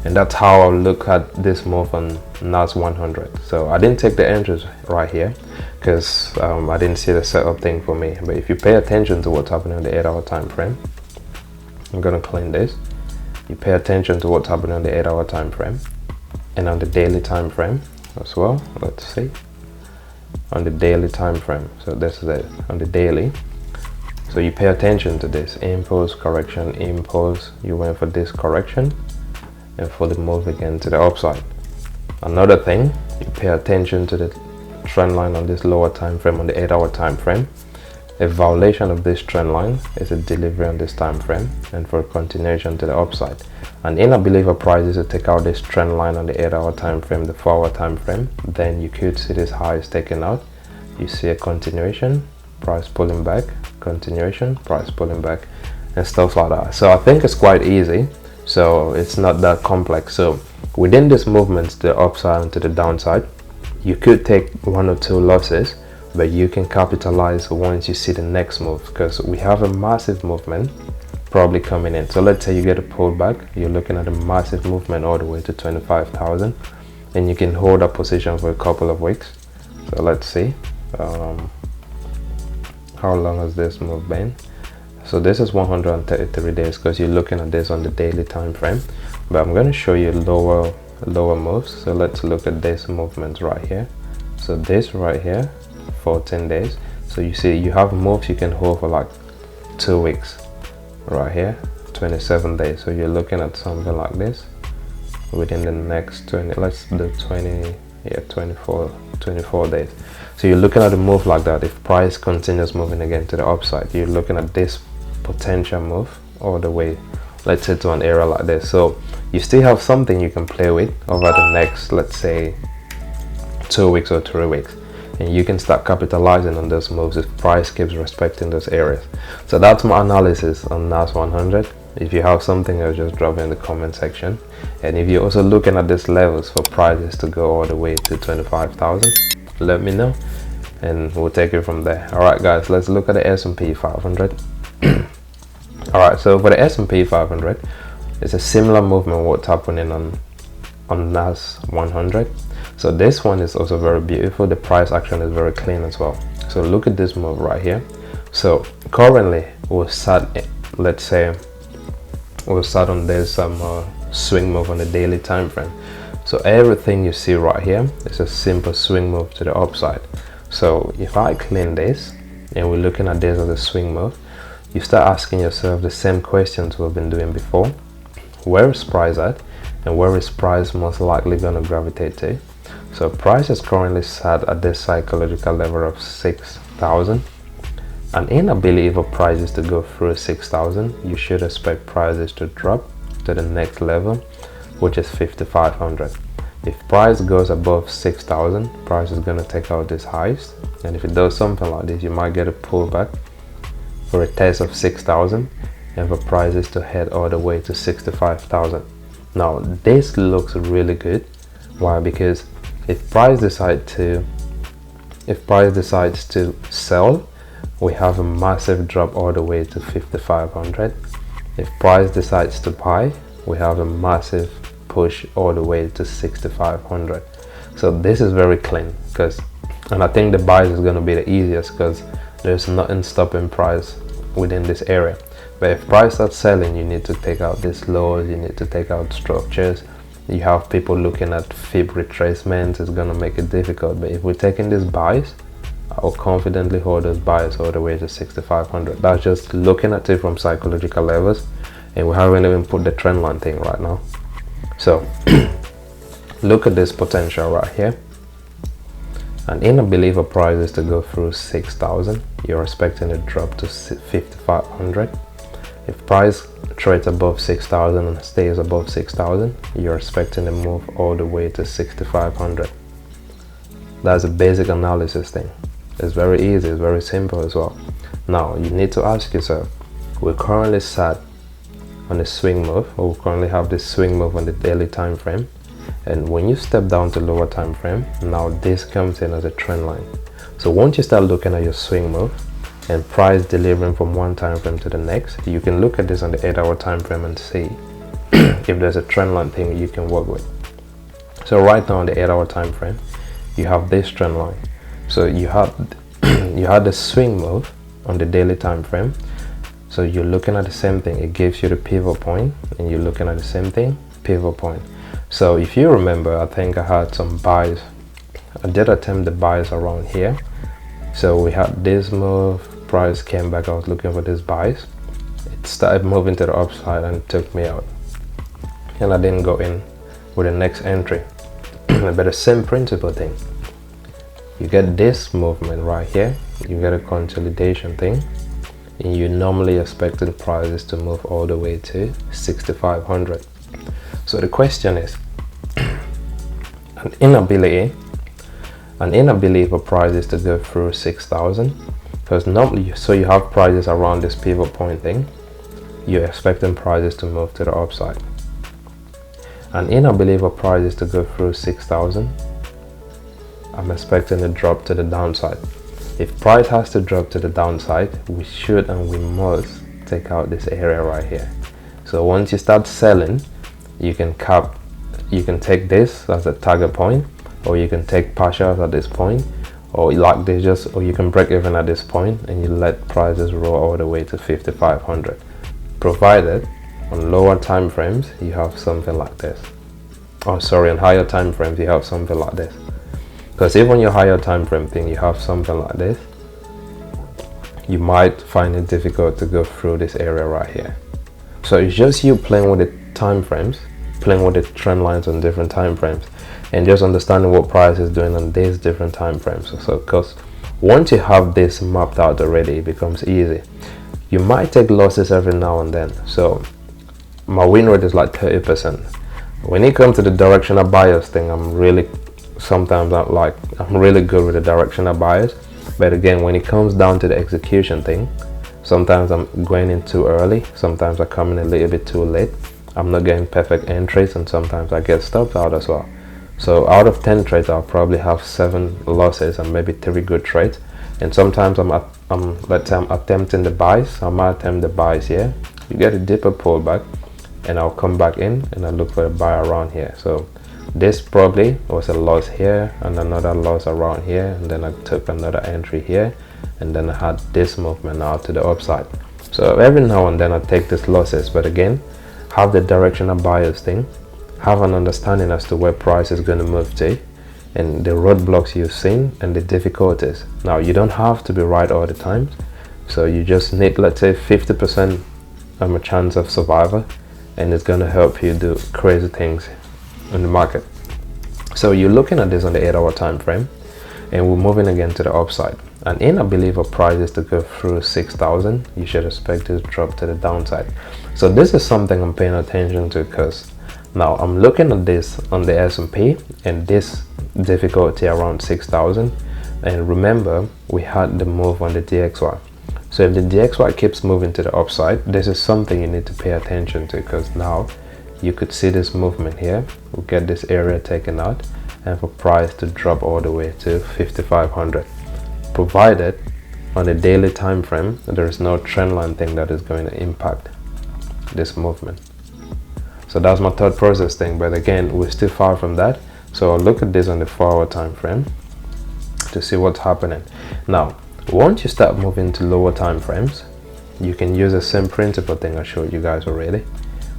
and that's how I look at this move on NAS100. So I didn't take the entries right here because I didn't see the setup thing for me. But if you pay attention to what's happening on the 8-hour time frame, I'm gonna clean this. You pay attention to what's happening on the 8-hour time frame and on the daily time frame as well. Let's see on the daily time frame. So this is it on the daily. So you pay attention to this impulse, correction, impulse, you went for this correction and for the move again to the upside. Another thing, you pay attention to the trend line on this lower time frame on the 8-hour time frame. A violation of this trend line is a delivery on this time frame and for a continuation to the upside. An inability for prices to take out this trend line on the 8-hour time frame, the 4-hour time frame, then you could see this high is taken out. You see a continuation, price pulling back, continuation, price pulling back, and stuff like that. So I think it's quite easy. So it's not that complex. So within this movement to the upside and to the downside, you could take 1 or 2 losses, but you can capitalize once you see the next move, because we have a massive movement probably coming in. So let's say you get a pullback, you're looking at a massive movement all the way to 25,000, and you can hold that position for a couple of weeks. So let's see, How long has this move been? So this is 133 days because you're looking at this on the daily time frame, but I'm going to show you lower moves. So let's look at this movement right here. So this right here, 14 days. So you see you have moves you can hold for like 2 weeks right here, 27 days. So you're looking at something like this within the next 20, let's do 20, yeah, 24 days. So you're looking at a move like that. If price continues moving again to the upside, you're looking at this potential move all the way, let's say, to an area like this. So you still have something you can play with over the next, let's say, 2 weeks or 3 weeks, and you can start capitalizing on those moves if price keeps respecting those areas. So that's my analysis on NAS100. If you have something else, just drop it in the comment section. And if you're also looking at these levels for prices to go all the way to 25,000, let me know and we'll take it from there. All right guys, let's look at the S&P 500. All right, so for the S&P 500, it's a similar movement what's happening on NAS100. So this one is also very beautiful. The price action is very clean as well. So look at this move right here. So currently we're sat, let's say we're sat on this swing move on the daily time frame. So everything you see right here is a simple swing move to the upside. So if I clean this and we're looking at this as a swing move, you start asking yourself the same questions we've been doing before. Where is price at, and where is price most likely going to gravitate to? So price is currently sat at this psychological level of 6,000. And inability for prices to go through 6,000, you should expect prices to drop to the next level, which is 5,500. If price goes above 6,000, price is going to take out this highs, and if it does something like this, you might get a pullback for a test of 6,000 and for prices to head all the way to 65,000. Now this looks really good. Why? Because if price decides to sell, we have a massive drop all the way to 5,500. If price decides to buy, we have a massive push all the way to 6,500. So this is very clean, and I think the buys is going to be the easiest because there's nothing stopping price within this area. But if price starts selling, you need to take out these lows, you need to take out structures. You have people looking at fib retracements. It's going to make it difficult. But if we're taking these buys, I'll confidently hold those buys all the way to 6,500. That's just looking at it from psychological levels, and we haven't even put the trend line thing right now. So look at this potential right here. And inability for prices to go through 6,000, you're expecting a drop to 5,500. If price trades above 6,000 and stays above 6,000, you're expecting a move all the way to 6,500. That's a basic analysis thing. It's very easy, it's very simple as well. Now you need to ask yourself, we're currently sat on a swing move, or we currently have this swing move on the daily time frame, and when you step down to lower time frame, now this comes in as a trend line. So once you start looking at your swing move and price delivering from one time frame to the next, you can look at this on the 8-hour time frame and see if there's a trend line thing you can work with. So right now on the 8-hour time frame, you have this trend line. So you had the swing move on the daily time frame. So you're looking at the same thing. It gives you the pivot point, and you're looking at the same thing, pivot point. So if you remember, I think I had some buys. I did attempt the buys around here. So we had this move, price came back, I was looking for these buys. It started moving to the upside and it took me out. And I didn't go in with the next entry. But the same principle thing. You get this movement right here, you get a consolidation thing, and you normally expect the prices to move all the way to 6,500. So the question is, an inability for prices to go through 6,000, because normally, so you have prices around this pivot point thing, you're expecting prices to move to the upside. An inability for prices to go through 6,000, I'm expecting a drop to the downside. If price has to drop to the downside, we should and we must take out this area right here. So once you start selling, you can take this as a target point, or you can take partials at this point, or like this, just, or you can break even at this point and you let prices roll all the way to 5500, provided on lower time frames you have something like this. Oh sorry, on higher time frames you have something like this. Because if on your higher time frame thing you have something like this, you might find it difficult to go through this area right here. So it's just you playing with the time frames, playing with the trend lines on different time frames, and just understanding what price is doing on these different time frames. So because once you have this mapped out already, it becomes easy. You might take losses every now and then. So my win rate is like 30%. When it comes to the directional bias thing, I'm really good with the directional bias. But again, when it comes down to the execution thing, sometimes I'm going in too early, sometimes I come in a little bit too late. I'm not getting perfect entries, and sometimes I get stopped out as well. So out of 10 trades, I'll probably have 7 losses and maybe 3 good trades. And sometimes let's say I'm attempting the buys. I might attempt the buys here. You get a deeper pullback, and I'll come back in and I look for a buy around here. So this probably was a loss here and another loss around here, and then I took another entry here, and then I had this movement out to the upside. So every now and then I take these losses, but again, have the directional bias thing, have an understanding as to where price is going to move to, and the roadblocks you've seen and the difficulties. Now you don't have to be right all the time, so you just need, let's say, 50% of a chance of survival, and it's going to help you do crazy things in the market. So you're looking at this on the 8-hour time frame, and we're moving again to the upside. And in a belief of prices to go through 6,000, you should expect it to drop to the downside. So this is something I'm paying attention to, because now I'm looking at this on the S&P and this difficulty around 6,000, and remember we had the move on the DXY. So if the DXY keeps moving to the upside, this is something you need to pay attention to, because now you could see this movement here. We'll get this area taken out, and for price to drop all the way to 5500, provided on a daily time frame there is no trend line thing that is going to impact this movement. So that's my thought process thing, but again, we're still far from that. So I'll look at this on the 4-hour time frame to see what's happening. Now once you start moving to lower time frames, you can use the same principle thing I showed you guys already.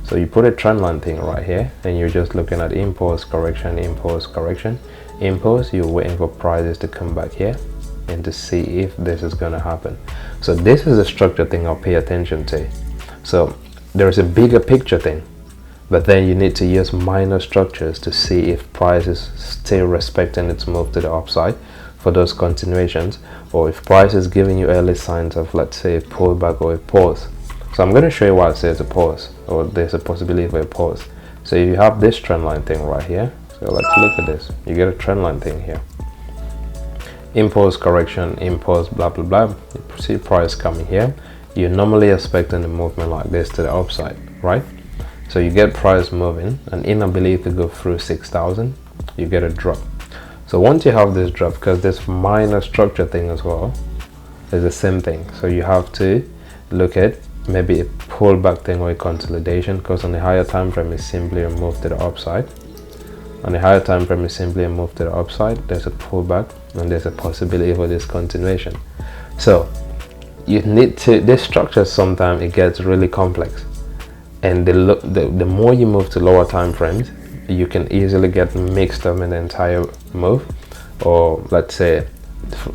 So you put a trend line thing right here, and you're just looking at impulse, correction, impulse, correction, impulse. You're waiting for prices to come back here and to see if this is going to happen. So this is a structure thing I'll pay attention to. So there's a bigger picture thing, but then you need to use minor structures to see if price is still respecting its move to the upside for those continuations, or if price is giving you early signs of, let's say, a pullback or a pause. So I'm going to show you why I say it's a pause, or there's a possibility for a pause. So if you have this trend line thing right here, so let's look at this. You get a trend line thing here. Impulse, correction, impulse, blah, blah, blah. You see price coming here. You're normally expecting a movement like this to the upside, right? So you get price moving, and inability to go through 6,000, you get a drop. So once you have this drop, because this minor structure thing as well is the same thing, so you have to look at maybe a pullback thing or a consolidation, because on the higher time frame is simply a move to the upside. On the higher time frame is simply a move to the upside. There's a pullback and there's a possibility for this continuation. So you need to, this structure sometimes it gets really complex, and the more you move to lower time frames, you can easily get mixed up in the entire move, or let's say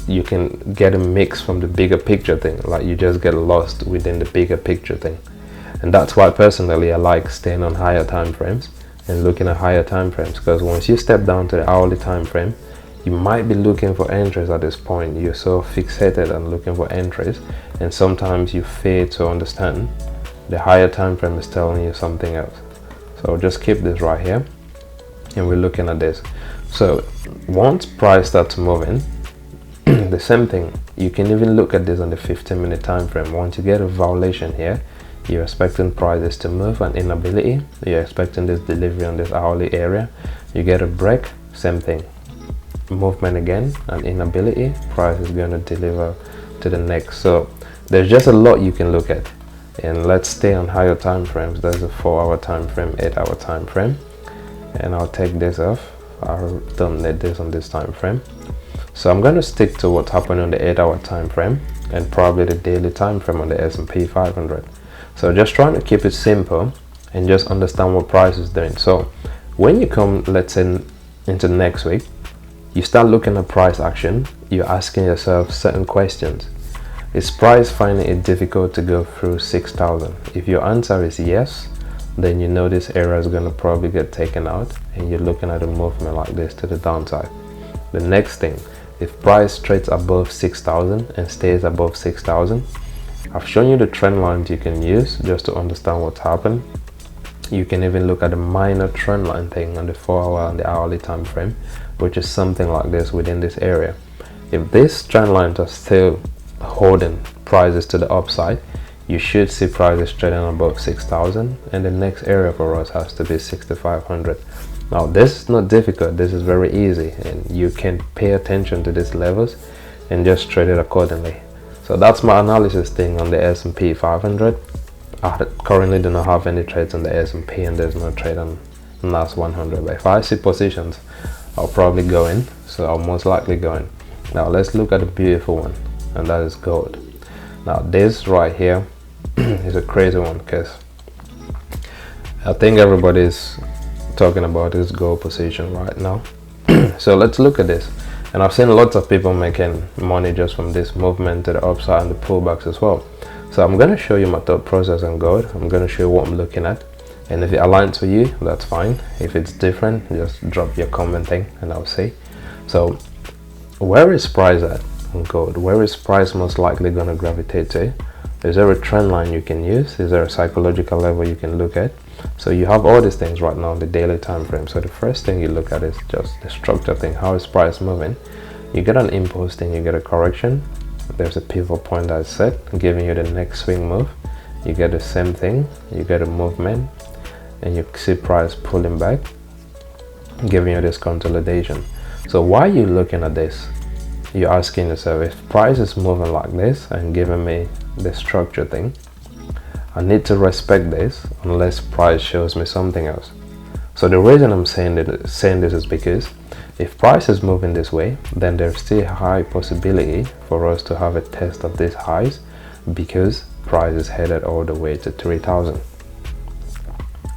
you can get a mix from the bigger picture thing, like you just get lost within the bigger picture thing. And that's why personally I like staying on higher time frames and looking at higher time frames, because once you step down to the hourly time frame, you might be looking for entries at this point. You're so fixated on looking for entries, and sometimes you fail to understand the higher time frame is telling you something else. So just keep this right here, and we're looking at this. So once price starts moving, the same thing, you can even look at this on the 15-minute time frame. Once you get a violation here, you're expecting prices to move, and inability, you're expecting this delivery on this hourly area, you get a break, same thing, movement again, and inability, price is going to deliver to the next. So there's just a lot you can look at, and let's stay on higher time frames. There's a 4-hour time frame, 8-hour time frame, and I'll take this off. I don't need this on this time frame. So I'm going to stick to what's happening on the 8-hour time frame and probably the daily time frame on the S&P 500. So just trying to keep it simple and just understand what price is doing. So when you come, let's say, into next week, you start looking at price action, you're asking yourself certain questions. Is price finding it difficult to go through 6,000? If your answer is yes, then you know this area is going to probably get taken out and you're looking at a movement like this to the downside. The next thing, if price trades above 6,000 and stays above 6,000, I've shown you the trend lines you can use just to understand what's happened. You can even look at the minor trend line thing on the 4-hour and the hourly time frame, which is something like this within this area. If these trend lines are still holding prices to the upside, you should see prices trading above 6,000, and the next area for us has to be 6,500. Now this is not difficult, this is very easy, and you can pay attention to these levels and just trade it accordingly. So that's my analysis thing on the S&P 500. I currently do not have any trades on the S&P, and there's no trade on NAS100, but if I see positions, I'll probably go in, so I'll most likely go in. Now let's look at the beautiful one, and that is gold. Now this right here is a crazy one, because I think everybody's talking about this gold position right now. So let's look at this, and I've seen lots of people making money just from this movement to the upside and the pullbacks as well. So I'm going to show you my thought process on gold. I'm going to show you what I'm looking at, and if it aligns with you, that's fine. If it's different, just drop your comment thing and I'll see. So where is price at on gold? Where is price most likely going to gravitate to? Is there a trend line you can use? Is there a psychological level you can look at? So you have all these things right now on the daily time frame. So the first thing you look at is just the structure thing. How is price moving? You get an impulse thing, you get a correction. There's a pivot point that's set, giving you the next swing move. You get the same thing, you get a movement, and you see price pulling back, giving you this consolidation. So why are you looking at this? You're asking yourself, if price is moving like this and giving me the structure thing, I need to respect this unless price shows me something else. So the reason I'm saying this is because if price is moving this way, then there's still a high possibility for us to have a test of these highs, because price is headed all the way to 3,000.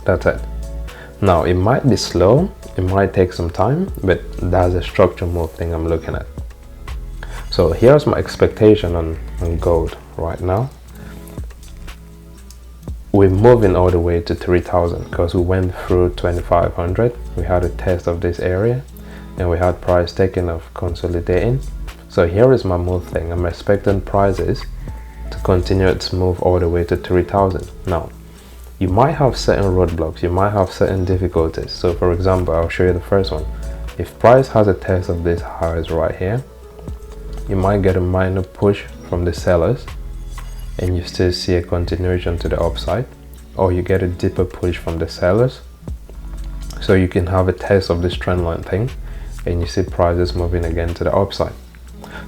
That's it. Now it might be slow, it might take some time, but that's a structure move thing I'm looking at. So here's my expectation on gold right now. We're moving all the way to 3,000 because we went through 2,500. We had a test of this area and we had price taking off, consolidating. So here is my move thing. I'm expecting prices to continue its move all the way to 3,000. Now you might have certain roadblocks, you might have certain difficulties. So for example, I'll show you the first one. If price has a test of this highs right here, you might get a minor push from the sellers and you still see a continuation to the upside, or you get a deeper push from the sellers, so you can have a test of this trend line thing and you see prices moving again to the upside.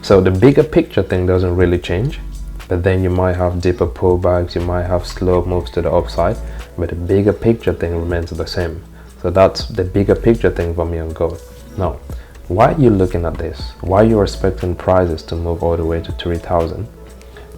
So the bigger picture thing doesn't really change, but then you might have deeper pullbacks, you might have slow moves to the upside, but the bigger picture thing remains the same. So that's the bigger picture thing for me on gold. Now why are you looking at this? Why are you expecting prices to move all the way to 3,000?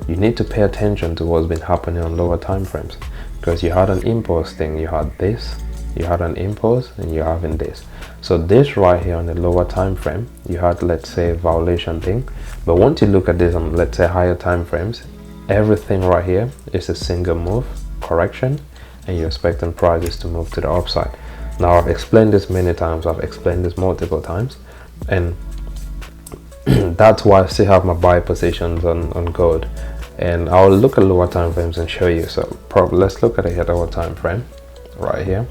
You need to pay attention to what's been happening on lower time frames, because you had an impulse thing, you had this, you had an impulse, and you're having this. So this right here on the lower time frame, you had, let's say, a violation thing, but once you look at this on, let's say, higher time frames, everything right here is a single move correction, and you're expecting prices to move to the upside. Now I've explained this many times, I've explained this multiple times, and that's why I still have my buy positions on gold. And I'll look at lower time frames and show you. So probably let's look at a 8-hour time frame right here.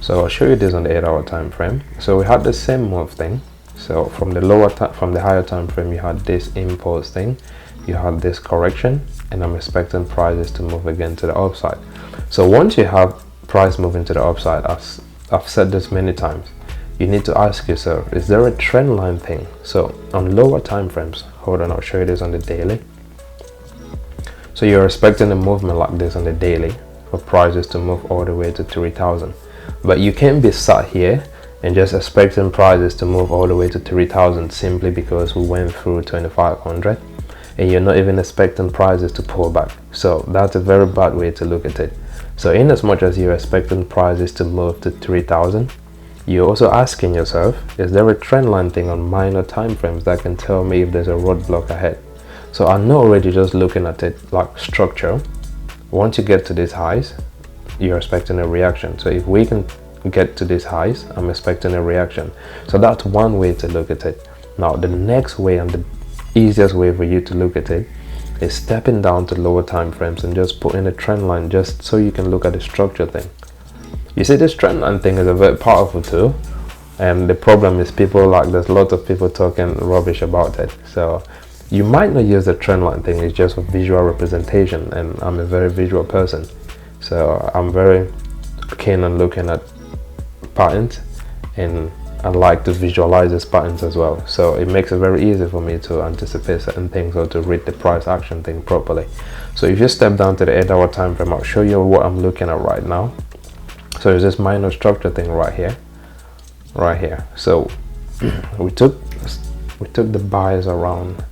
So I'll show you this on the 8-hour time frame. So we had the same move thing. So from the higher time frame, you had this impulse thing, you had this correction, and I'm expecting prices to move again to the upside. So once you have price moving to the upside, I've said this many times, you need to ask yourself, is there a trend line thing? So on lower time frames, hold on, I'll show you this on the daily. So you're expecting a movement like this on the daily for prices to move all the way to 3,000. But you can't be sat here and just expecting prices to move all the way to 3,000 simply because we went through 2,500, and you're not even expecting prices to pull back. So that's a very bad way to look at it. So in as much as you're expecting prices to move to 3,000, you're also asking yourself, is there a trend line thing on minor time frames that can tell me if there's a roadblock ahead? So I know already just looking at it like structure, once you get to these highs, you're expecting a reaction. So if we can get to these highs, I'm expecting a reaction. So that's one way to look at it. Now the next way, and the easiest way for you to look at it, is stepping down to lower time frames and just putting a trend line just so you can look at the structure thing. You see, this trend line thing is a very powerful tool, and the problem is there's lots of people talking rubbish about it. So you might not use the trend line thing, it's just a visual representation, and I'm a very visual person, so I'm very keen on looking at patterns, and I like to visualize these patterns as well. So it makes it very easy for me to anticipate certain things or to read the price action thing properly. So if you step down to the 8-hour time frame, I'll show you what I'm looking at right now. So there's this minor structure thing right here. So we took the buys around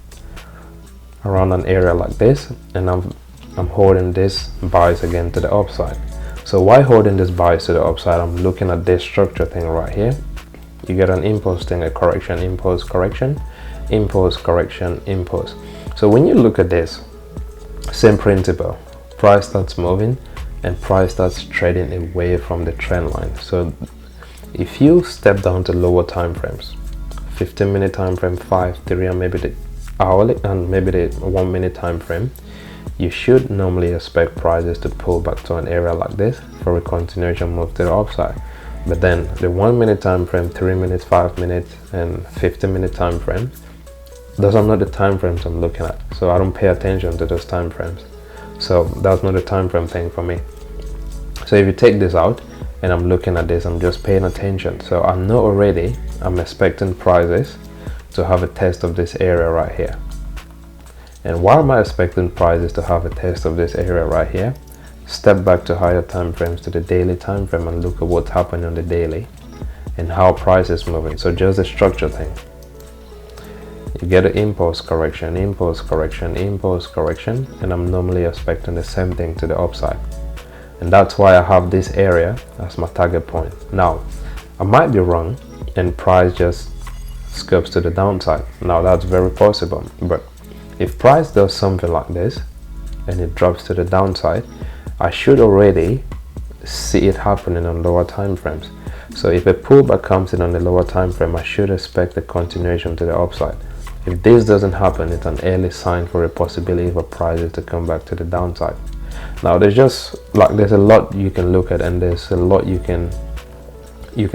an area like this, and I'm holding this buys again to the upside. So why holding this buys to the upside? I'm looking at this structure thing right here. You get an impulse thing, a correction, impulse, correction, impulse, correction, impulse. So when you look at this, same principle, price starts moving and price starts trading away from the trend line. So if you step down to lower time frames, 15-minute time frame, 5, 3, and maybe the hourly and maybe the 1 minute time frame, you should normally expect prices to pull back to an area like this for a continuation move to the upside. But then the 1 minute time frame, 3 minutes, 5 minutes, and 15-minute time frame, those are not the time frames I'm looking at. So I don't pay attention to those time frames. So that's not a time frame thing for me. So if you take this out and I'm looking at this, I'm just paying attention. So I know already I'm expecting prices to have a test of this area right here. And why am I expecting prices to have a test of this area right here? Step back to higher time frames, to the daily time frame, and look at what's happening on the daily and how price is moving. So just a structure thing. You get an impulse correction, impulse correction, impulse correction, and I'm normally expecting the same thing to the upside. And that's why I have this area as my target point. Now, I might be wrong and price just scopes to the downside. Now that's very possible, but if price does something like this and it drops to the downside, I should already see it happening on lower time frames. So if a pullback comes in on the lower time frame, I should expect a continuation to the upside. If this doesn't happen, it's an early sign for a possibility for prices to come back to the downside. Now there's a lot you can look at, and there's a lot you can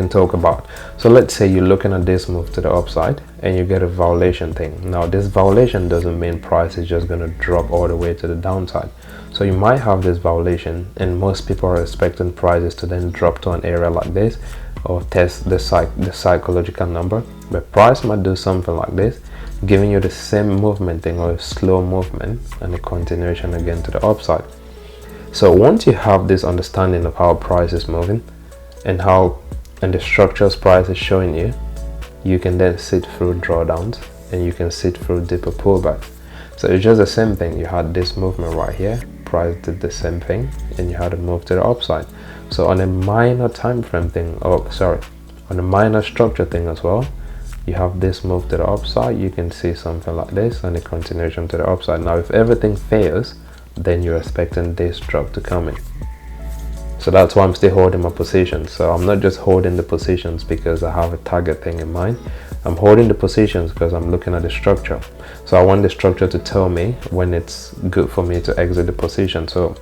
talk about. So let's say you're looking at this move to the upside and you get a violation thing. Now this violation doesn't mean price is just going to drop all the way to the downside. So you might have this violation, and most people are expecting prices to then drop to an area like this or test the psychological number, but price might do something like this, giving you the same movement thing or a slow movement and a continuation again to the upside. So once you have this understanding of how price is moving and the structures price is showing you, you can then sit through drawdowns and you can sit through deeper pullbacks. So it's just the same thing. You had this movement right here, price did the same thing, and you had a move to the upside. So on a minor time frame thing, on a minor structure thing as well, you have this move to the upside, you can see something like this and a continuation to the upside. Now if everything fails, then you're expecting this drop to come in. So that's why I'm still holding my positions. So I'm not just holding the positions because I have a target thing in mind. I'm holding the positions because I'm looking at the structure. So I want the structure to tell me when it's good for me to exit the position. So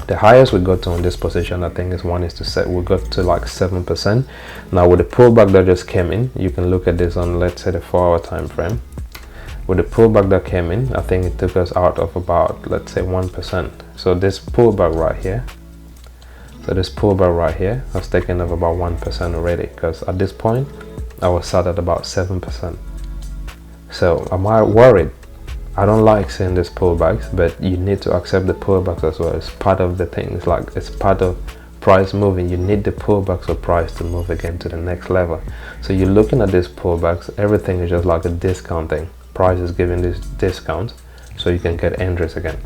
the highest we got to on this position, I think is we got to like 7%. Now with the pullback that just came in, you can look at this on, let's say, the 4-hour time frame. With the pullback that came in, I think it took us out of about, let's say, 1%. So this pullback right here, I was taken of about 1% already, because at this point I was sat at about 7%. So am I worried? I don't like seeing these pullbacks, but you need to accept the pullbacks as well. It's part of the thing. It's part of price moving, you need the pullbacks of price to move again to the next level. So you're looking at these pullbacks, everything is just like a discounting. Price is giving this discount so you can get entries again,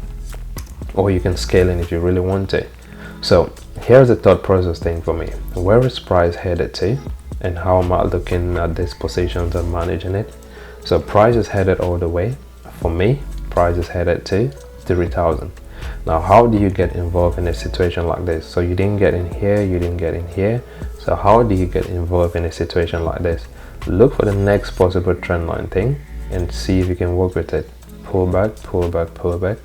or you can scale in if you really want to. So here's the thought process thing for me. Where is price headed to, and how am I looking at these positions and managing it? So price is headed all the way. For me, price is headed to 3,000. Now how do you get involved in a situation like this? So you didn't get in here, you didn't get in here. So how do you get involved in a situation like this? Look for the next possible trend line thing and see if you can work with it. Pull back, pull back, pull back.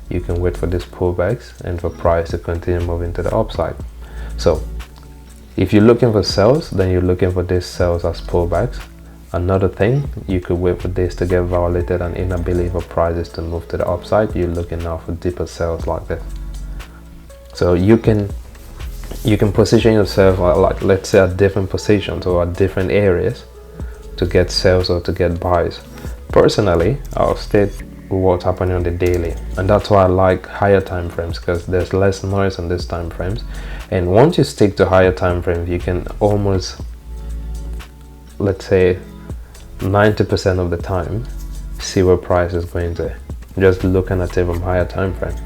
You can wait for these pullbacks and for price to continue moving to the upside. So if you're looking for sales, then you're looking for these sales as pullbacks. Another thing, you could wait for this to get violated and inability for prices to move to the upside. You're looking now for deeper sales like this. So you can position yourself like let's say at different positions or at different areas to get sales or to get buys. Personally, I'll state what's happening on the daily, and that's why I like higher time frames, because there's less noise on these time frames. And once you stick to higher time frames, you can almost, let's say 90% of the time, see where price is going to, just looking at it from higher time frames.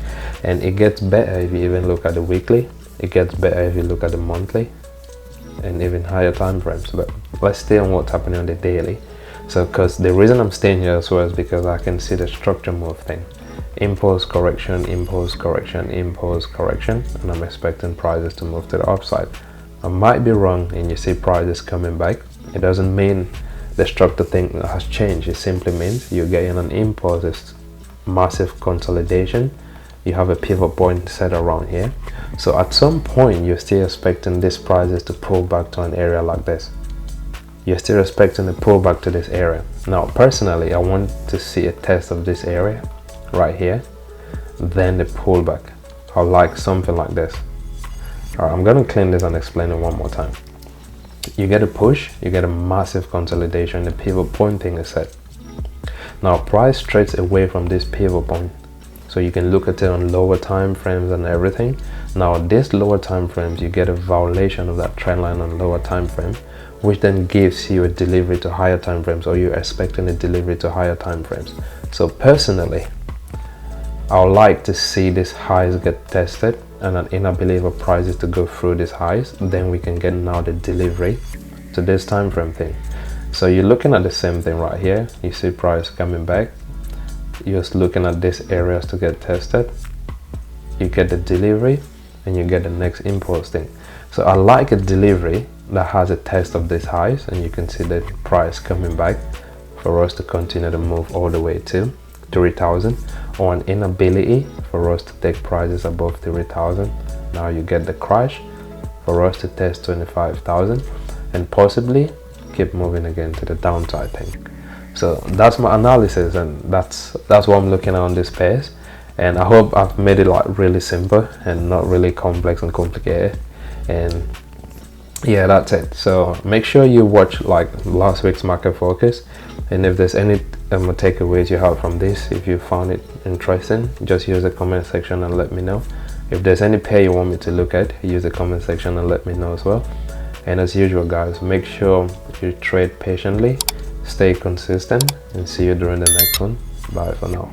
And it gets better if you even look at the weekly, it gets better if you look at the monthly and even higher time frames. But let's stay on what's happening on the daily. So because the reason I'm staying here as well is because I can see the structure move thing. Impulse correction, impulse correction, impulse correction, and I'm expecting prices to move to the upside. I might be wrong and you see prices coming back. It doesn't mean the structure thing has changed. It simply means you're getting an impulse, it's massive consolidation. You have a pivot point set around here. So at some point you're still expecting these prices to pull back to an area like this. You're still expecting a pullback to this area. Now personally, I want to see a test of this area right here, then the pullback. I like something like this. Alright, I'm gonna clean this and explain it one more time. You get a push, you get a massive consolidation, the pivot point thing is set. Now price trades away from this pivot point, so you can look at it on lower time frames and everything. Now this lower time frames, you get a violation of that trend line on lower time frame, which then gives you a delivery to higher time frames, or you're expecting a delivery to higher time frames. So personally, I would like to see these highs get tested and an inability of prices to go through these highs. Then we can get now the delivery to this time frame thing. So you're looking at the same thing right here. You see price coming back. You're just looking at these areas to get tested. You get the delivery and you get the next impulse thing. So I like a delivery that has a test of these highs, and you can see the price coming back for us to continue to move all the way to 3,000, or an inability for us to take prices above 3,000. Now you get the crash for us to test 25,000 and possibly keep moving again to the downside thing. So that's my analysis, and that's what I'm looking at on this page. And I hope I've made it like really simple and not really complex and complicated. And yeah, that's it. So make sure you watch like last week's market focus, and if there's any takeaways you have from this, if you found it interesting, just use the comment section and let me know. If there's any pair you want me to look at, use the comment section and let me know as well. And as usual guys, make sure you trade patiently, stay consistent, and see you during the next one. Bye for now.